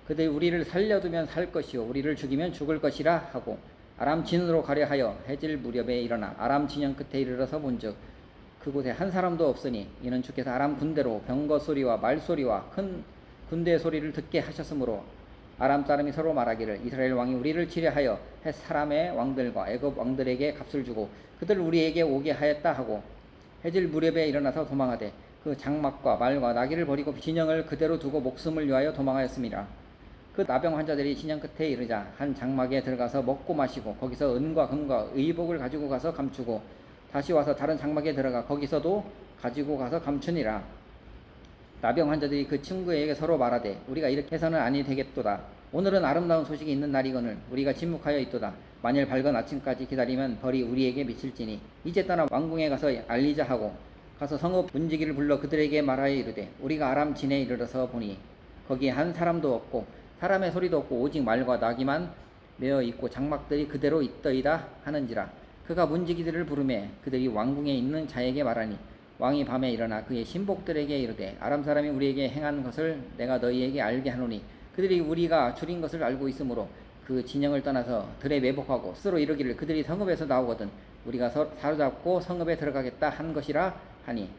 그들이 우리를 살려두면 살 것이요 우리를 죽이면 죽을 것이라 하고 아람 진으로 가려 하여 해질 무렵에 일어나 아람 진영 끝에 이르러서 본즉 그곳에 한 사람도 없으니 이는 주께서 아람 군대로 병거 소리와 말 소리와 큰 군대 소리를 듣게 하셨으므로 아람 사람이 서로 말하기를 이스라엘 왕이 우리를 치려하여 헷 사람의 왕들과 애굽 왕들에게 값을 주고 그들을 우리에게 오게 하였다 하고 해질 무렵에 일어나서 도망하되 그 장막과 말과 나귀를 버리고 진영을 그대로 두고 목숨을 위하여 도망하였습니다. 그 나병 환자들이 진영 끝에 이르자 한 장막에 들어가서 먹고 마시고 거기서 은과 금과 의복을 가지고 가서 감추고 다시 와서 다른 장막에 들어가 거기서도 가지고 가서 감추니라. 나병 환자들이 그 친구에게 서로 말하되 우리가 이렇게 해서는 아니 되겠도다. 오늘은 아름다운 소식이 있는 날이거늘 우리가 침묵하여 있도다. 만일 밝은 아침까지 기다리면 벌이 우리에게 미칠지니 이제 떠나 왕궁에 가서 알리자 하고 가서 성읍 문지기를 불러 그들에게 말하여 이르되 우리가 아람 진에 이르러서 보니 거기에 한 사람도 없고 사람의 소리도 없고 오직 말과 나귀만 메어 있고 장막들이 그대로 있더이다 하는지라. 그가 문지기들을 부르매 그들이 왕궁에 있는 자에게 말하니 왕이 밤에 일어나 그의 신복들에게 이르되 아람 사람이 우리에게 행한 것을 내가 너희에게 알게 하노니 그들이 우리가 줄인 것을 알고 있으므로 그 진영을 떠나서 들에 매복하고 스스로 이르기를 그들이 성읍에서 나오거든 우리가 사로잡고 성읍에 들어가겠다 한 것이라 하니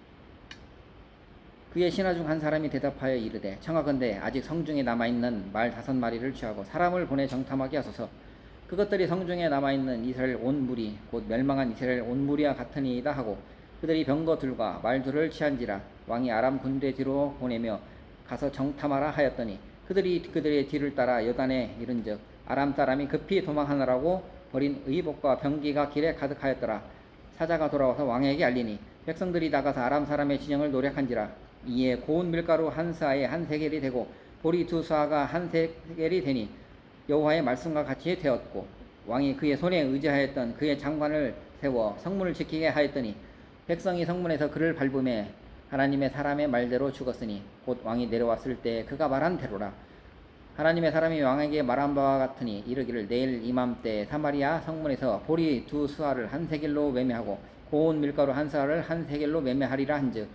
그의 신하 중 한 사람이 대답하여 이르되 청하건대 아직 성중에 남아있는 말 5마리를 취하고 사람을 보내 정탐하게 하소서. 그것들이 성중에 남아있는 이스라엘 온 무리 곧 멸망한 이스라엘 온 무리와 같으니이다 하고 그들이 병거들과 말들을 취한지라. 왕이 아람 군대 뒤로 보내며 가서 정탐하라 하였더니 그들이 그들의 뒤를 따라 요단에 이른즉 아람 사람이 급히 도망하느라고 버린 의복과 병기가 길에 가득하였더라. 사자가 돌아와서 왕에게 알리니 백성들이 나가서 아람 사람의 진영을 노략한지라. 이에 고운 밀가루 한 스아에 한 세겔이 되고 보리 2스아가 한 세겔이 되니 여호와의 말씀과 같이 되었고 왕이 그의 손에 의지하였던 그의 장관을 세워 성문을 지키게 하였더니 백성이 성문에서 그를 밟음에 하나님의 사람의 말대로 죽었으니 곧 왕이 내려왔을 때 그가 말한 대로라. 하나님의 사람이 왕에게 말한 바와 같으니 이르기를 내일 이맘때 사마리아 성문에서 보리 2스아를 한 세겔로 매매하고 고운 밀가루 한 스아를 한 세겔로 매매하리라 한즉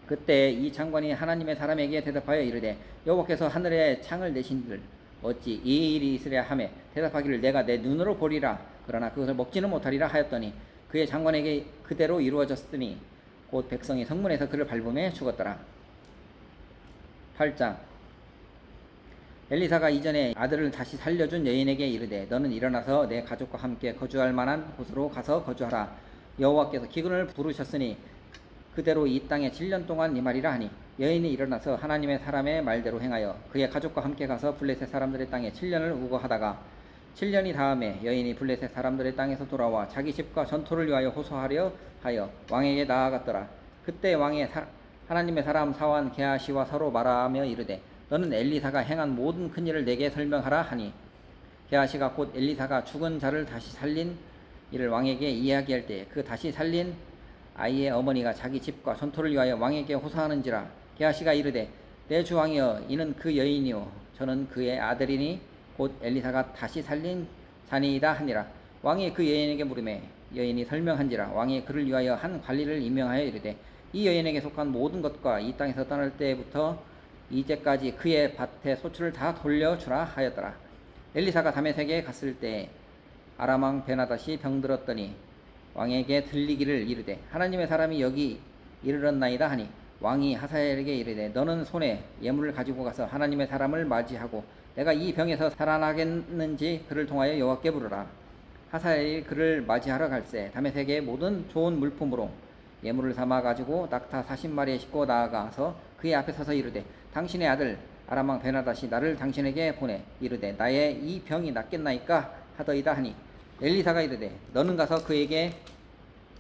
그때 이 장관이 하나님의 사람에게 대답하여 이르되 여호와께서 하늘에 창을 내신들 어찌 이 일이 있으랴 하매 대답하기를 내가 내 눈으로 보리라 그러나 그것을 먹지는 못하리라 하였더니 그의 장관에게 그대로 이루어졌으니 곧 백성이 성문에서 그를 밟음에 죽었더라. 8장 엘리사가 이전에 아들을 다시 살려준 여인에게 이르되 너는 일어나서 내 가족과 함께 거주할 만한 곳으로 가서 거주하라. 여호와께서 기근을 부르셨으니 그대로 이 땅에 7년 동안 임하리라 하니 여인이 일어나서 하나님의 사람의 말대로 행하여 그의 가족과 함께 가서 블레셋 사람들의 땅에 7년을 우거하다가 7년이 다음에 여인이 블레셋 사람들의 땅에서 돌아와 자기 집과 전토를 위하여 호소하려 하여 왕에게 나아갔더라. 그때 왕이 하나님의 사람 사원 게하시와 서로 말하며 이르되 너는 엘리사가 행한 모든 큰 일을 내게 설명하라 하니 게하시가 곧 엘리사가 죽은 자를 다시 살린 이를 왕에게 이야기할 때 그 다시 살린 아이의 어머니가 자기 집과 전토를 위하여 왕에게 호소하는지라. 게하시가 이르되 내 주 왕이여 이는 그 여인이요 저는 그의 아들이니 곧 엘리사가 다시 살린 자니이다 하니라. 왕이 그 여인에게 물으매 여인이 설명한지라. 왕이 그를 위하여 한 관리를 임명하여 이르되 이 여인에게 속한 모든 것과 이 땅에서 떠날 때부터 이제까지 그의 밭에 소출을 다 돌려주라 하였더라. 엘리사가 다메섹에 갔을 때 아람 왕 베나닷이 병들었더니 왕에게 들리기를 이르되 하나님의 사람이 여기 이르렀나이다 하니 왕이 하사엘에게 이르되 너는 손에 예물을 가지고 가서 하나님의 사람을 맞이하고 내가 이 병에서 살아나겠는지 그를 통하여 여호와께 부르라. 하사엘이 그를 맞이하러 갈새 다메섹의 모든 좋은 물품으로 예물을 삼아 가지고 낙타 40마리에 싣고 나아가서 그의 앞에 서서 이르되 당신의 아들 아람 왕 베나닷이 나를 당신에게 보내 이르되 나의 이 병이 낫겠나이까 하더이다 하니 엘리사가 이르되 너는 가서 그에게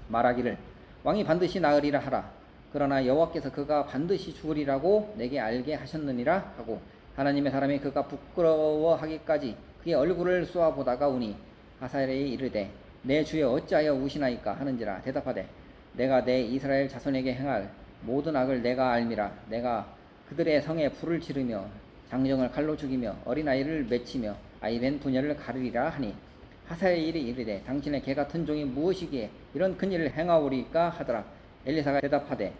말하기를 왕이 반드시 나으리라 하라. 그러나 여호와께서 그가 반드시 죽으리라고 내게 알게 하셨느니라 하고 하나님의 사람이 그가 부끄러워하기까지 그의 얼굴을 쏘아보다가 우니 하사엘이 이르되 내 주에 어찌하여 우시나이까 하는지라. 대답하되 내가 내 이스라엘 자손에게 행할 모든 악을 내가 알미라. 내가 그들의 성에 불을 지르며 장정을 칼로 죽이며 어린아이를 맺히며 아이벤 부녀를 가르리라 하니 하사엘이 이르되 당신의 개같은 종이 무엇이기에 이런 큰일을 행하오리까 하더라. 엘리사가 대답하되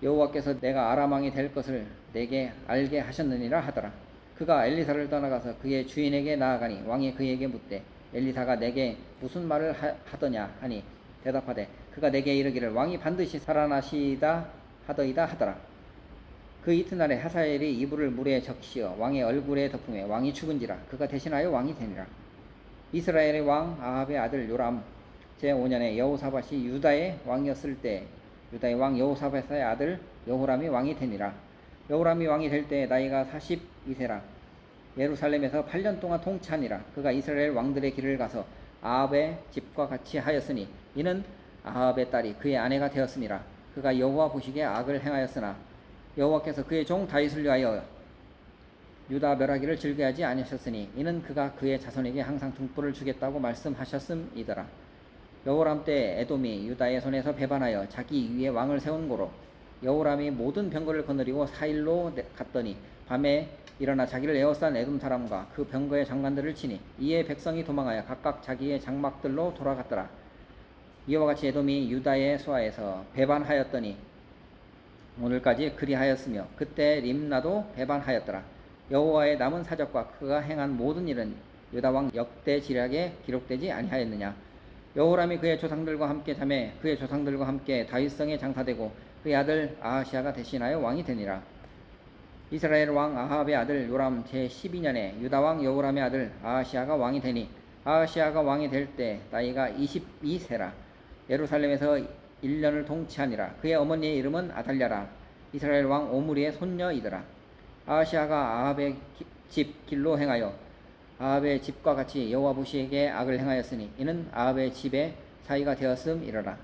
여호와께서 내가 아람 왕이 될 것을 내게 알게 하셨느니라 하더라. 그가 엘리사를 떠나가서 그의 주인에게 나아가니 왕이 그에게 묻되 엘리사가 내게 무슨 말을 하더냐 하니 대답하되 그가 내게 이르기를 왕이 반드시 살아나시다 하더이다 하더라. 그 이튿날에 하사엘이 이불을 물에 적시어 왕의 얼굴에 덮음에 왕이 죽은지라. 그가 대신하여 왕이 되니라. 이스라엘의 왕 아합의 아들 요람 제5년에 여호사밧이 유다의 왕이었을 때 유다의 왕 여호사밧의 아들 여호람이 왕이 되니라. 여호람이 왕이 될 때 나이가 42세라. 예루살렘에서 8년 동안 통치하니라. 그가 이스라엘 왕들의 길을 가서 아합의 집과 같이 하였으니 이는 아합의 딸이 그의 아내가 되었음이라. 그가 여호와 보시기에 악을 행하였으나 여호와께서 그의 종 다윗을 위하여 유다 멸하기를 즐겨하지 아니하셨으니 이는 그가 그의 자손에게 항상 등불을 주겠다고 말씀하셨음이더라. 여호람 때 에돔이 유다의 손에서 배반하여 자기 위에 왕을 세운 고로 여호람이 모든 병거를 거느리고 사일로 갔더니 밤에 일어나 자기를 에워싼 에돔 사람과 그 병거의 장관들을 치니 이에 백성이 도망하여 각각 자기의 장막들로 돌아갔더라. 이와 같이 에돔이 유다의 수하에서 배반하였더니 오늘까지 그리하였으며 그때 림나도 배반하였더라. 여호와의 남은 사적과 그가 행한 모든 일은 유다 왕 역대지략에 기록되지 아니하였느냐. 여호람이 그의 조상들과 함께 자매 그의 조상들과 함께 다윗성에 장사되고 그의 아들 아하시아가 대신하여 왕이 되니라. 이스라엘 왕 아합의 아들 요람 제12년에 유다 왕 여호람의 아들 아하시아가 왕이 되니 아하시아가 왕이 될 때 나이가 22세라. 예루살렘에서 1년을 통치하니라. 그의 어머니의 이름은 아달랴라. 이스라엘 왕 오므리의 손녀이더라. 아하시아가 아합의 집 길로 행하여 아합의 집과 같이 여호와 보시기에 악을 행하였으니 이는 아합의 집에 사이가 되었음이러라.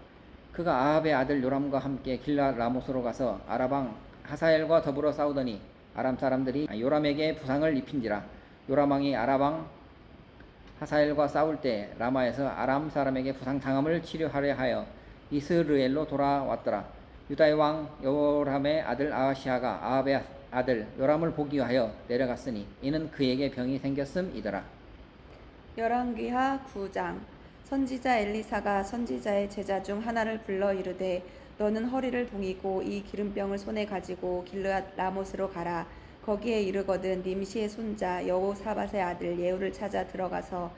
그가 아합의 아들 요람과 함께 길랏 라못으로 가서 아람 왕 하사엘과 더불어 싸우더니 아람 사람들이 요람에게 부상을 입힌지라. 요람 왕이 아람 왕 하사엘과 싸울 때 라마에서 아람 사람에게 부상 당함을 치료하려 하여 이스르엘로 돌아왔더라. 유다의 왕 여호람의 아들 아하시아가 아합의 아들 요람을 보기 위하여 내려갔으니 이는 그에게 병이 생겼음이더라. 열왕기하 9장. 선지자 엘리사가 선지자의 제자 중 하나를 불러 이르되 너는 허리를 동이고 이 기름병을 손에 가지고 길르앗 라못으로 가라. 거기에 이르거든 님시의 손자 여호사밧의 아들 예후를 찾아 들어가서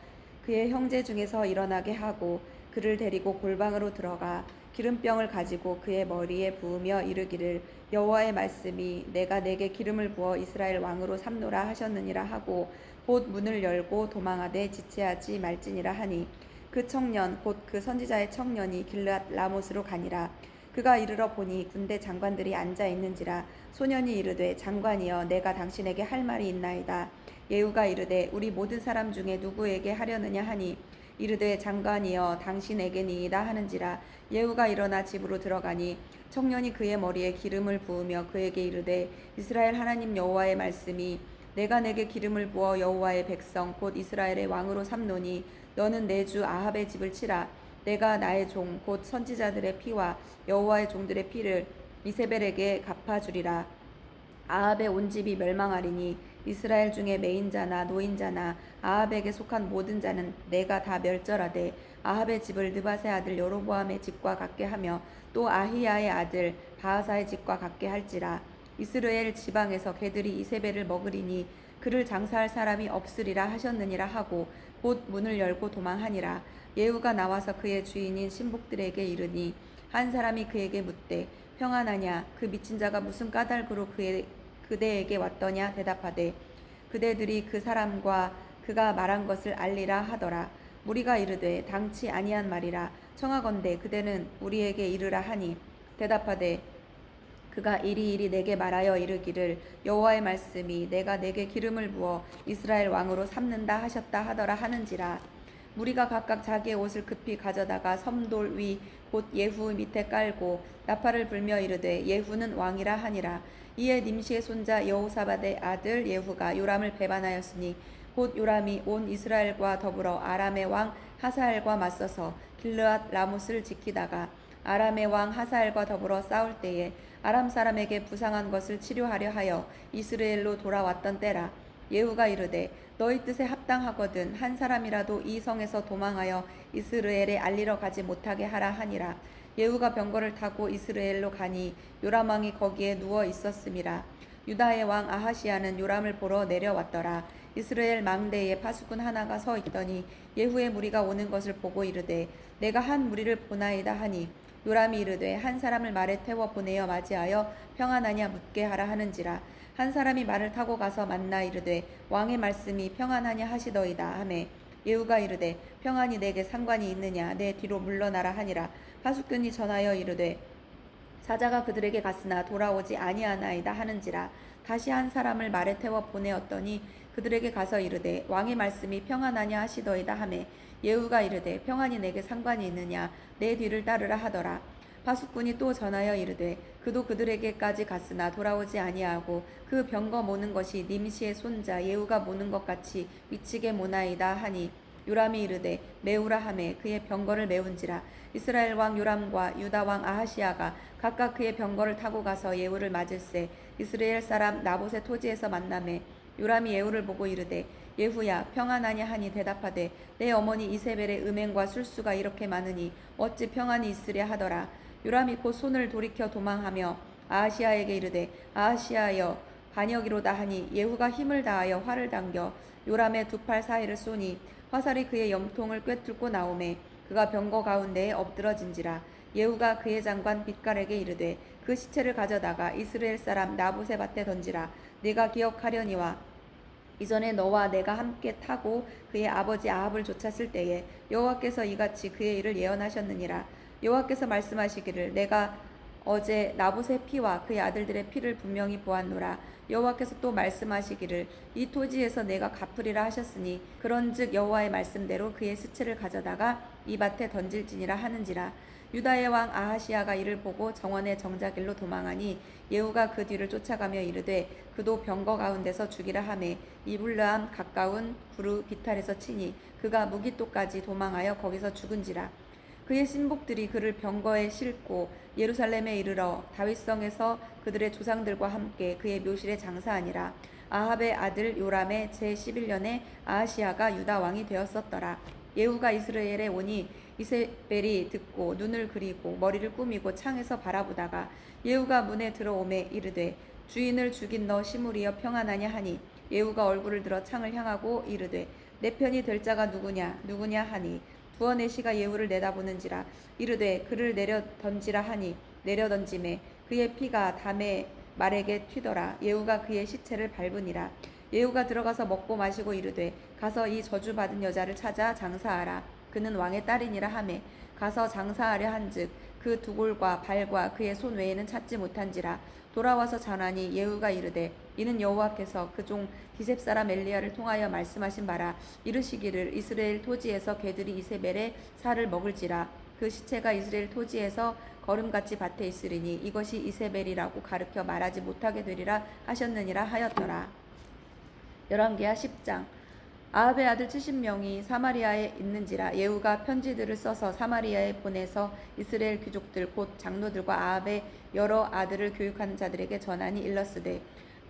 그의 형제 중에서 일어나게 하고 그를 데리고 골방으로 들어가 기름병을 가지고 그의 머리에 부으며 이르기를 여호와의 말씀이 내가 내게 기름을 부어 이스라엘 왕으로 삼노라 하셨느니라 하고 곧 문을 열고 도망하되 지체하지 말지니라 하니 그 청년 곧 그 선지자의 청년이 길르앗 라못으로 가니라. 그가 이르러 보니 군대 장관들이 앉아 있는지라. 소년이 이르되 장관이여 내가 당신에게 할 말이 있나이다. 예후가 이르되 우리 모든 사람 중에 누구에게 하려느냐 하니 이르되 장관이여 당신에게니이다 하는지라. 예후가 일어나 집으로 들어가니 청년이 그의 머리에 기름을 부으며 그에게 이르되 이스라엘 하나님 여호와의 말씀이 내가 내게 기름을 부어 여호와의 백성 곧 이스라엘의 왕으로 삼노니 너는 내 주 아합의 집을 치라. 내가 나의 종 곧 선지자들의 피와 여호와의 종들의 피를 이세벨에게 갚아주리라. 아합의 온 집이 멸망하리니 이스라엘 중에 매인자나 노인자나 아합에게 속한 모든 자는 내가 다 멸절하되 아합의 집을 느밧의 아들 여로보암의 집과 같게 하며 또 아히야의 아들 바하사의 집과 같게 할지라. 이스라엘 지방에서 개들이 이세벨을 먹으리니 그를 장사할 사람이 없으리라 하셨느니라 하고 곧 문을 열고 도망하니라. 예후가 나와서 그의 주인인 신복들에게 이르니 한 사람이 그에게 묻되 평안하냐 그 미친 자가 무슨 까닭으로 그대에게 왔더냐 대답하되 그대들이 그 사람과 그가 말한 것을 알리라 하더라. 무리가 이르되 당치 아니한 말이라. 청하건대 그대는 우리에게 이르라 하니 대답하되 그가 이리이리 내게 말하여 이르기를 여호와의 말씀이 내가 내게 기름을 부어 이스라엘 왕으로 삼는다 하셨다 하더라 하는지라. 무리가 각각 자기의 옷을 급히 가져다가 섬돌 위 곧 예후 밑에 깔고 나팔을 불며 이르되 예후는 왕이라 하니라. 이에 님시의 손자 여호사밧의 아들 예후가 요람을 배반하였으니 곧 요람이 온 이스라엘과 더불어 아람의 왕 하사엘과 맞서서 길르앗 라못을 지키다가 아람의 왕 하사엘과 더불어 싸울 때에 아람 사람에게 부상한 것을 치료하려 하여 이스라엘로 돌아왔던 때라. 예후가 이르되 너희 뜻에 합당하거든 한 사람이라도 이 성에서 도망하여 이스라엘에 알리러 가지 못하게 하라 하니라. 예후가 병거를 타고 이스라엘로 가니 요람 왕이 거기에 누워 있었음이라. 유다의 왕 아하시아는 요람을 보러 내려왔더라. 이스라엘 망대에 파수꾼 하나가 서 있더니 예후의 무리가 오는 것을 보고 이르되 내가 한 무리를 보나이다 하니 요람이 이르되 한 사람을 말에 태워 보내어 맞이하여 평안하냐 묻게 하라 하는지라. 한 사람이 말을 타고 가서 만나 이르되 왕의 말씀이 평안하냐 하시더이다 하매 예후가 이르되 평안이 내게 상관이 있느냐 내 뒤로 물러나라 하니라. 파수꾼이 전하여 이르되 사자가 그들에게 갔으나 돌아오지 아니하나이다 하는지라. 다시 한 사람을 말에 태워 보내었더니 그들에게 가서 이르되 왕의 말씀이 평안하냐 하시더이다 하매 예후가 이르되 평안이 내게 상관이 있느냐, 내 뒤를 따르라 하더라. 바숫꾼이 또 전하여 이르되 그도 그들에게까지 갔으나 돌아오지 아니하고 그 병거 모는 것이 님시의 손자 예후가 모는 것 같이 미치게 모나이다 하니 요람이 이르되 메우라 하매 그의 병거를 메운지라. 이스라엘 왕 요람과 유다 왕 아하시야가 각각 그의 병거를 타고 가서 예후를 맞을세 이스라엘 사람 나봇의 토지에서 만나매 요람이 예후를 보고 이르되 예후야 평안하냐 하니 대답하되 내 어머니 이세벨의 음행과 술수가 이렇게 많으니 어찌 평안이 있으랴 하더라. 요람이 곧 손을 돌이켜 도망하며 아하시야에게 이르되 아하시야여 반역이로다 하니 예후가 힘을 다하여 활을 당겨 요람의 두 팔 사이를 쏘니 화살이 그의 염통을 꿰뚫고 나오매 그가 병거 가운데에 엎드러진지라. 예후가 그의 장관 빛갈에게 이르되 그 시체를 가져다가 이스라엘 사람 나봇의 밭에 던지라. 네가 기억하려니와 이전에 너와 내가 함께 타고 그의 아버지 아합을 쫓았을 때에 여호와께서 이같이 그의 일을 예언하셨느니라. 여호와께서 말씀하시기를 내가 어제 나봇의 피와 그의 아들들의 피를 분명히 보았노라. 여호와께서 또 말씀하시기를 이 토지에서 내가 갚으리라 하셨으니 그런즉 여호와의 말씀대로 그의 시체를 가져다가 이 밭에 던질지니라 하는지라. 유다의 왕 아하시야가 이를 보고 정원의 정자길로 도망하니 예후가 그 뒤를 쫓아가며 이르되 그도 병거 가운데서 죽이라 하매 이블르암 가까운 구르 비탈에서 치니 그가 무기토까지 도망하여 거기서 죽은지라. 그의 신복들이 그를 병거에 싣고 예루살렘에 이르러 다윗성에서 그들의 조상들과 함께 그의 묘실에 장사하니라. 아합의 아들 요람의 제11년에 아하시야가 유다 왕이 되었었더라. 예후가 이스라엘에 오니 이세벨이 듣고 눈을 그리고 머리를 꾸미고 창에서 바라보다가 예후가 문에 들어오매 이르되 주인을 죽인 너 시므리여 평안하냐 하니 예후가 얼굴을 들어 창을 향하고 이르되 내 편이 될 자가 누구냐 하니 두어 내시가 예후를 내다보는지라. 이르되 그를 내려 던지라 하니 내려 던짐에 그의 피가 담의 말에게 튀더라. 예후가 그의 시체를 밟으니라. 예후가 들어가서 먹고 마시고 이르되 가서 이 저주받은 여자를 찾아 장사하라. 그는 왕의 딸이니라 하매 가서 장사하려 한즉 그 두골과 발과 그의 손 외에는 찾지 못한지라. 돌아와서 전하니 예후가 이르되 이는 여호와께서 그 종 기셉 사람 엘리야를 통하여 말씀하신 바라. 이르시기를 이스라엘 토지에서 개들이 이세벨의 살을 먹을지라. 그 시체가 이스라엘 토지에서 거름같이 밭에 있으리니 이것이 이세벨이라고 가르쳐 말하지 못하게 되리라 하셨느니라 하였더라. 열왕기하 10장. 아합의 아들 70명이 사마리아에 있는지라. 예후가 편지들을 써서 사마리아에 보내서 이스라엘 귀족들 곧 장로들과 아합의 여러 아들을 교육하는 자들에게 전하니 일렀으되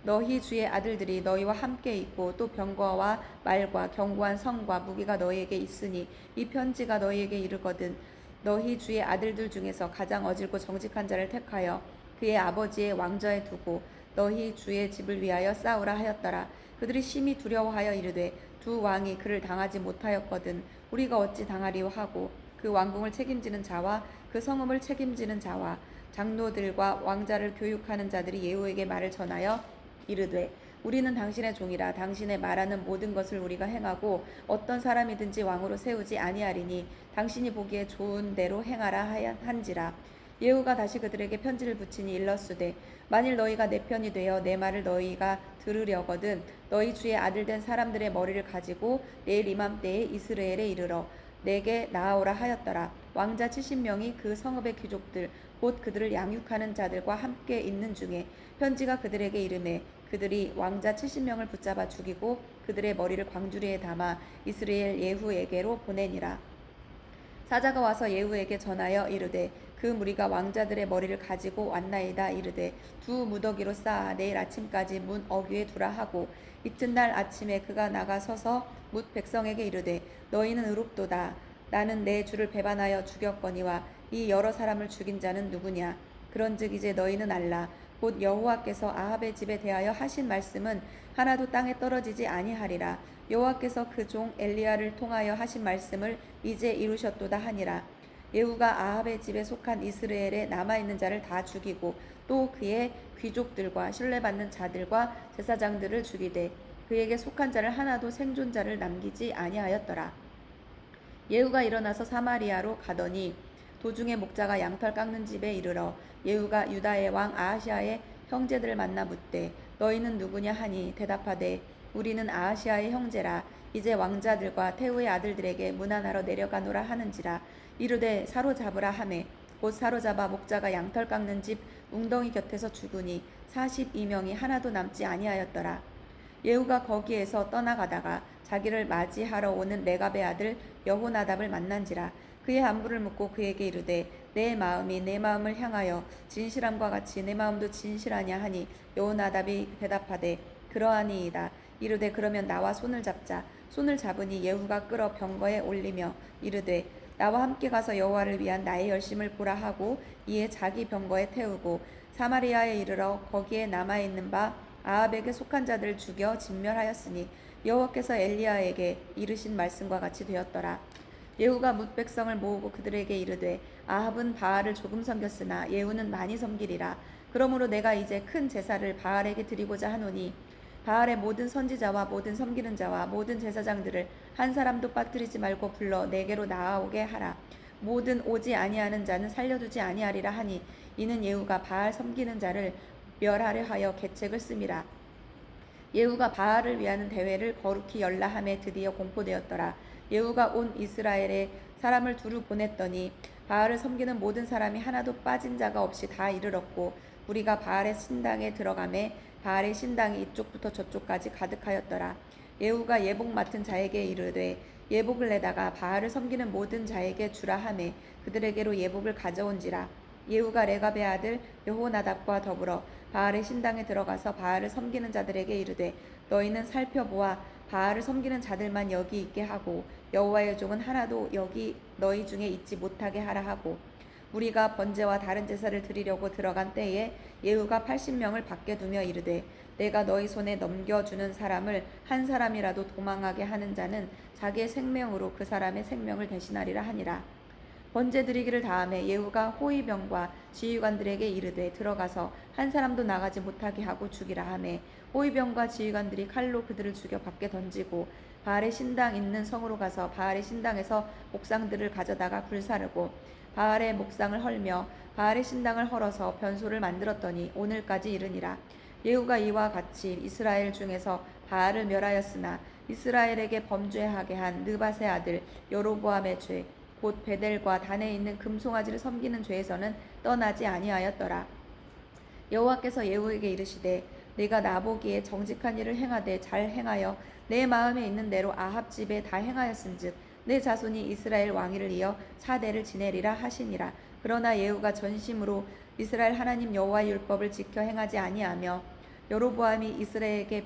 너희 주의 아들들이 너희와 함께 있고 또 병거와 말과 견고한 성과 무기가 너희에게 있으니 이 편지가 너희에게 이르거든 너희 주의 아들들 중에서 가장 어질고 정직한 자를 택하여 그의 아버지의 왕좌에 두고 너희 주의 집을 위하여 싸우라 하였더라. 그들이 심히 두려워하여 이르되 두 왕이 그를 당하지 못하였거든 우리가 어찌 당하리요 하고 그 왕궁을 책임지는 자와 그 성읍을 책임지는 자와 장로들과 왕자를 교육하는 자들이 예후에게 말을 전하여 이르되 우리는 당신의 종이라 당신의 말하는 모든 것을 우리가 행하고 어떤 사람이든지 왕으로 세우지 아니하리니 당신이 보기에 좋은 대로 행하라 한지라. 예후가 다시 그들에게 편지를 붙이니 일렀으되 만일 너희가 내 편이 되어 내 말을 너희가 들으려거든 너희 주의 아들 된 사람들의 머리를 가지고 내일 이맘때에 이스라엘에 이르러 내게 나아오라 하였더라. 왕자 70명이 그 성읍의 귀족들 곧 그들을 양육하는 자들과 함께 있는 중에 편지가 그들에게 이르매 그들이 왕자 70명을 붙잡아 죽이고 그들의 머리를 광주리에 담아 이스라엘 예후에게로 보내니라. 사자가 와서 예후에게 전하여 이르되 그 무리가 왕자들의 머리를 가지고 왔나이다. 이르되 두 무더기로 쌓아 내일 아침까지 문 어귀에 두라 하고 이튿날 아침에 그가 나가서서 뭇 백성에게 이르되 너희는 의롭도다. 나는 내 주를 배반하여 죽였거니와 이 여러 사람을 죽인 자는 누구냐. 그런즉 이제 너희는 알라. 곧 여호와께서 아합의 집에 대하여 하신 말씀은 하나도 땅에 떨어지지 아니하리라. 여호와께서 그 종 엘리야를 통하여 하신 말씀을 이제 이루셨도다 하니라. 예후가 아합의 집에 속한 이스라엘에 남아있는 자를 다 죽이고 또 그의 귀족들과 신뢰받는 자들과 제사장들을 죽이되 그에게 속한 자를 하나도 생존자를 남기지 아니하였더라. 예후가 일어나서 사마리아로 가더니 도중에 목자가 양털 깎는 집에 이르러 예후가 유다의 왕 아하시아의 형제들을 만나 묻되 너희는 누구냐 하니 대답하되 우리는 아하시아의 형제라. 이제 왕자들과 태후의 아들들에게 문안하러 내려가노라 하는지라. 이르되 사로잡으라 하매 곧 사로잡아 목자가 양털 깎는 집 웅덩이 곁에서 죽으니 42명이 하나도 남지 아니하였더라. 예후가 거기에서 떠나가다가 자기를 맞이하러 오는 레갑의 아들 여호나답을 만난지라. 그의 안부를 묻고 그에게 이르되 내 마음이 내 마음을 향하여 진실함과 같이 내 마음도 진실하냐 하니 여호나답이 대답하되 그러하니이다. 이르되 그러면 나와 손을 잡자. 손을 잡으니 예후가 끌어 병거에 올리며 이르되 나와 함께 가서 여호와를 위한 나의 열심을 보라 하고 이에 자기 병거에 태우고 사마리아에 이르러 거기에 남아있는 바 아합에게 속한 자들을 죽여 진멸하였으니 여호와께서 엘리야에게 이르신 말씀과 같이 되었더라. 예후가 뭇 백성을 모으고 그들에게 이르되 아합은 바알을 조금 섬겼으나 예후는 많이 섬기리라. 그러므로 내가 이제 큰 제사를 바알에게 드리고자 하노니 바알의 모든 선지자와 모든 섬기는 자와 모든 제사장들을 한 사람도 빠뜨리지 말고 불러 내게로 나아오게 하라. 모든 오지 아니하는 자는 살려두지 아니하리라 하니 이는 예후가 바알 섬기는 자를 멸하려 하여 계책을 씀이라. 예후가 바알을 위하는 대회를 거룩히 열라 하매 드디어 공포되었더라. 예후가 온 이스라엘에 사람을 두루 보냈더니 바알을 섬기는 모든 사람이 하나도 빠진 자가 없이 다 이르렀고 우리가 바알의 신당에 들어가매 바알의 신당이 이쪽부터 저쪽까지 가득하였더라. 예후가 예복 맡은 자에게 이르되 예복을 내다가 바알을 섬기는 모든 자에게 주라 하매 그들에게로 예복을 가져온지라. 예후가 레갑의 아들 여호나답과 더불어 바알의 신당에 들어가서 바알을 섬기는 자들에게 이르되 너희는 살펴보아 바알을 섬기는 자들만 여기 있게 하고 여호와의 종은 하나도 여기 너희 중에 있지 못하게 하라 하고 우리가 번제와 다른 제사를 드리려고 들어간 때에 예후가 80명을 밖에 두며 이르되 내가 너희 손에 넘겨주는 사람을 한 사람이라도 도망하게 하는 자는 자기의 생명으로 그 사람의 생명을 대신하리라 하니라. 번제 드리기를 다음에 예후가 호위병과 지휘관들에게 이르되 들어가서 한 사람도 나가지 못하게 하고 죽이라 하매 호위병과 지휘관들이 칼로 그들을 죽여 밖에 던지고 바알의 신당 있는 성으로 가서 바알의 신당에서 목상들을 가져다가 불사르고 바알의 목상을 헐며 바알의 신당을 헐어서 변소를 만들었더니 오늘까지 이르니라. 예후가 이와 같이 이스라엘 중에서 바알을 멸하였으나 이스라엘에게 범죄하게 한 느밧의 아들 여로보암의 죄 곧 베델과 단에 있는 금송아지를 섬기는 죄에서는 떠나지 아니하였더라. 여호와께서 예후에게 이르시되 내가 나보기에 정직한 일을 행하되 잘 행하여 내 마음에 있는 대로 아합 집에 다 행하였은즉 내 자손이 이스라엘 왕위를 이어 차대를 지내리라 하시니라. 그러나 예후가 전심으로 이스라엘 하나님 여호와의 율법을 지켜 행하지 아니하며 여로보암이 이스라엘에게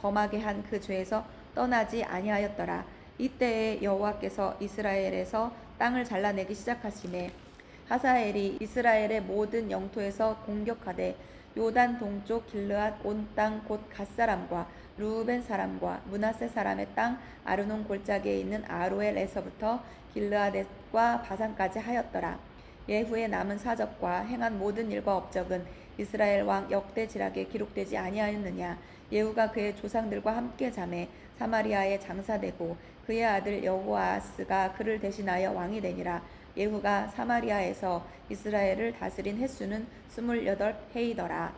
범하게 한 그 죄에서 떠나지 아니하였더라. 이때에 여호와께서 이스라엘에서 땅을 잘라내기 시작하시매 하사엘이 이스라엘의 모든 영토에서 공격하되 요단 동쪽 길르앗 온 땅 곧 갓사람과 루벤 사람과 므낫세 사람의 땅 아르논 골짜기에 있는 아로엘에서부터 길르앗과 바산까지 하였더라. 예후의 남은 사적과 행한 모든 일과 업적은 이스라엘 왕 역대지락에 기록되지 아니하였느냐. 예후가 그의 조상들과 함께 잠에 사마리아에 장사되고 그의 아들 여호아스가 그를 대신하여 왕이 되니라. 예후가 사마리아에서 이스라엘을 다스린 횟수는 28해이더라.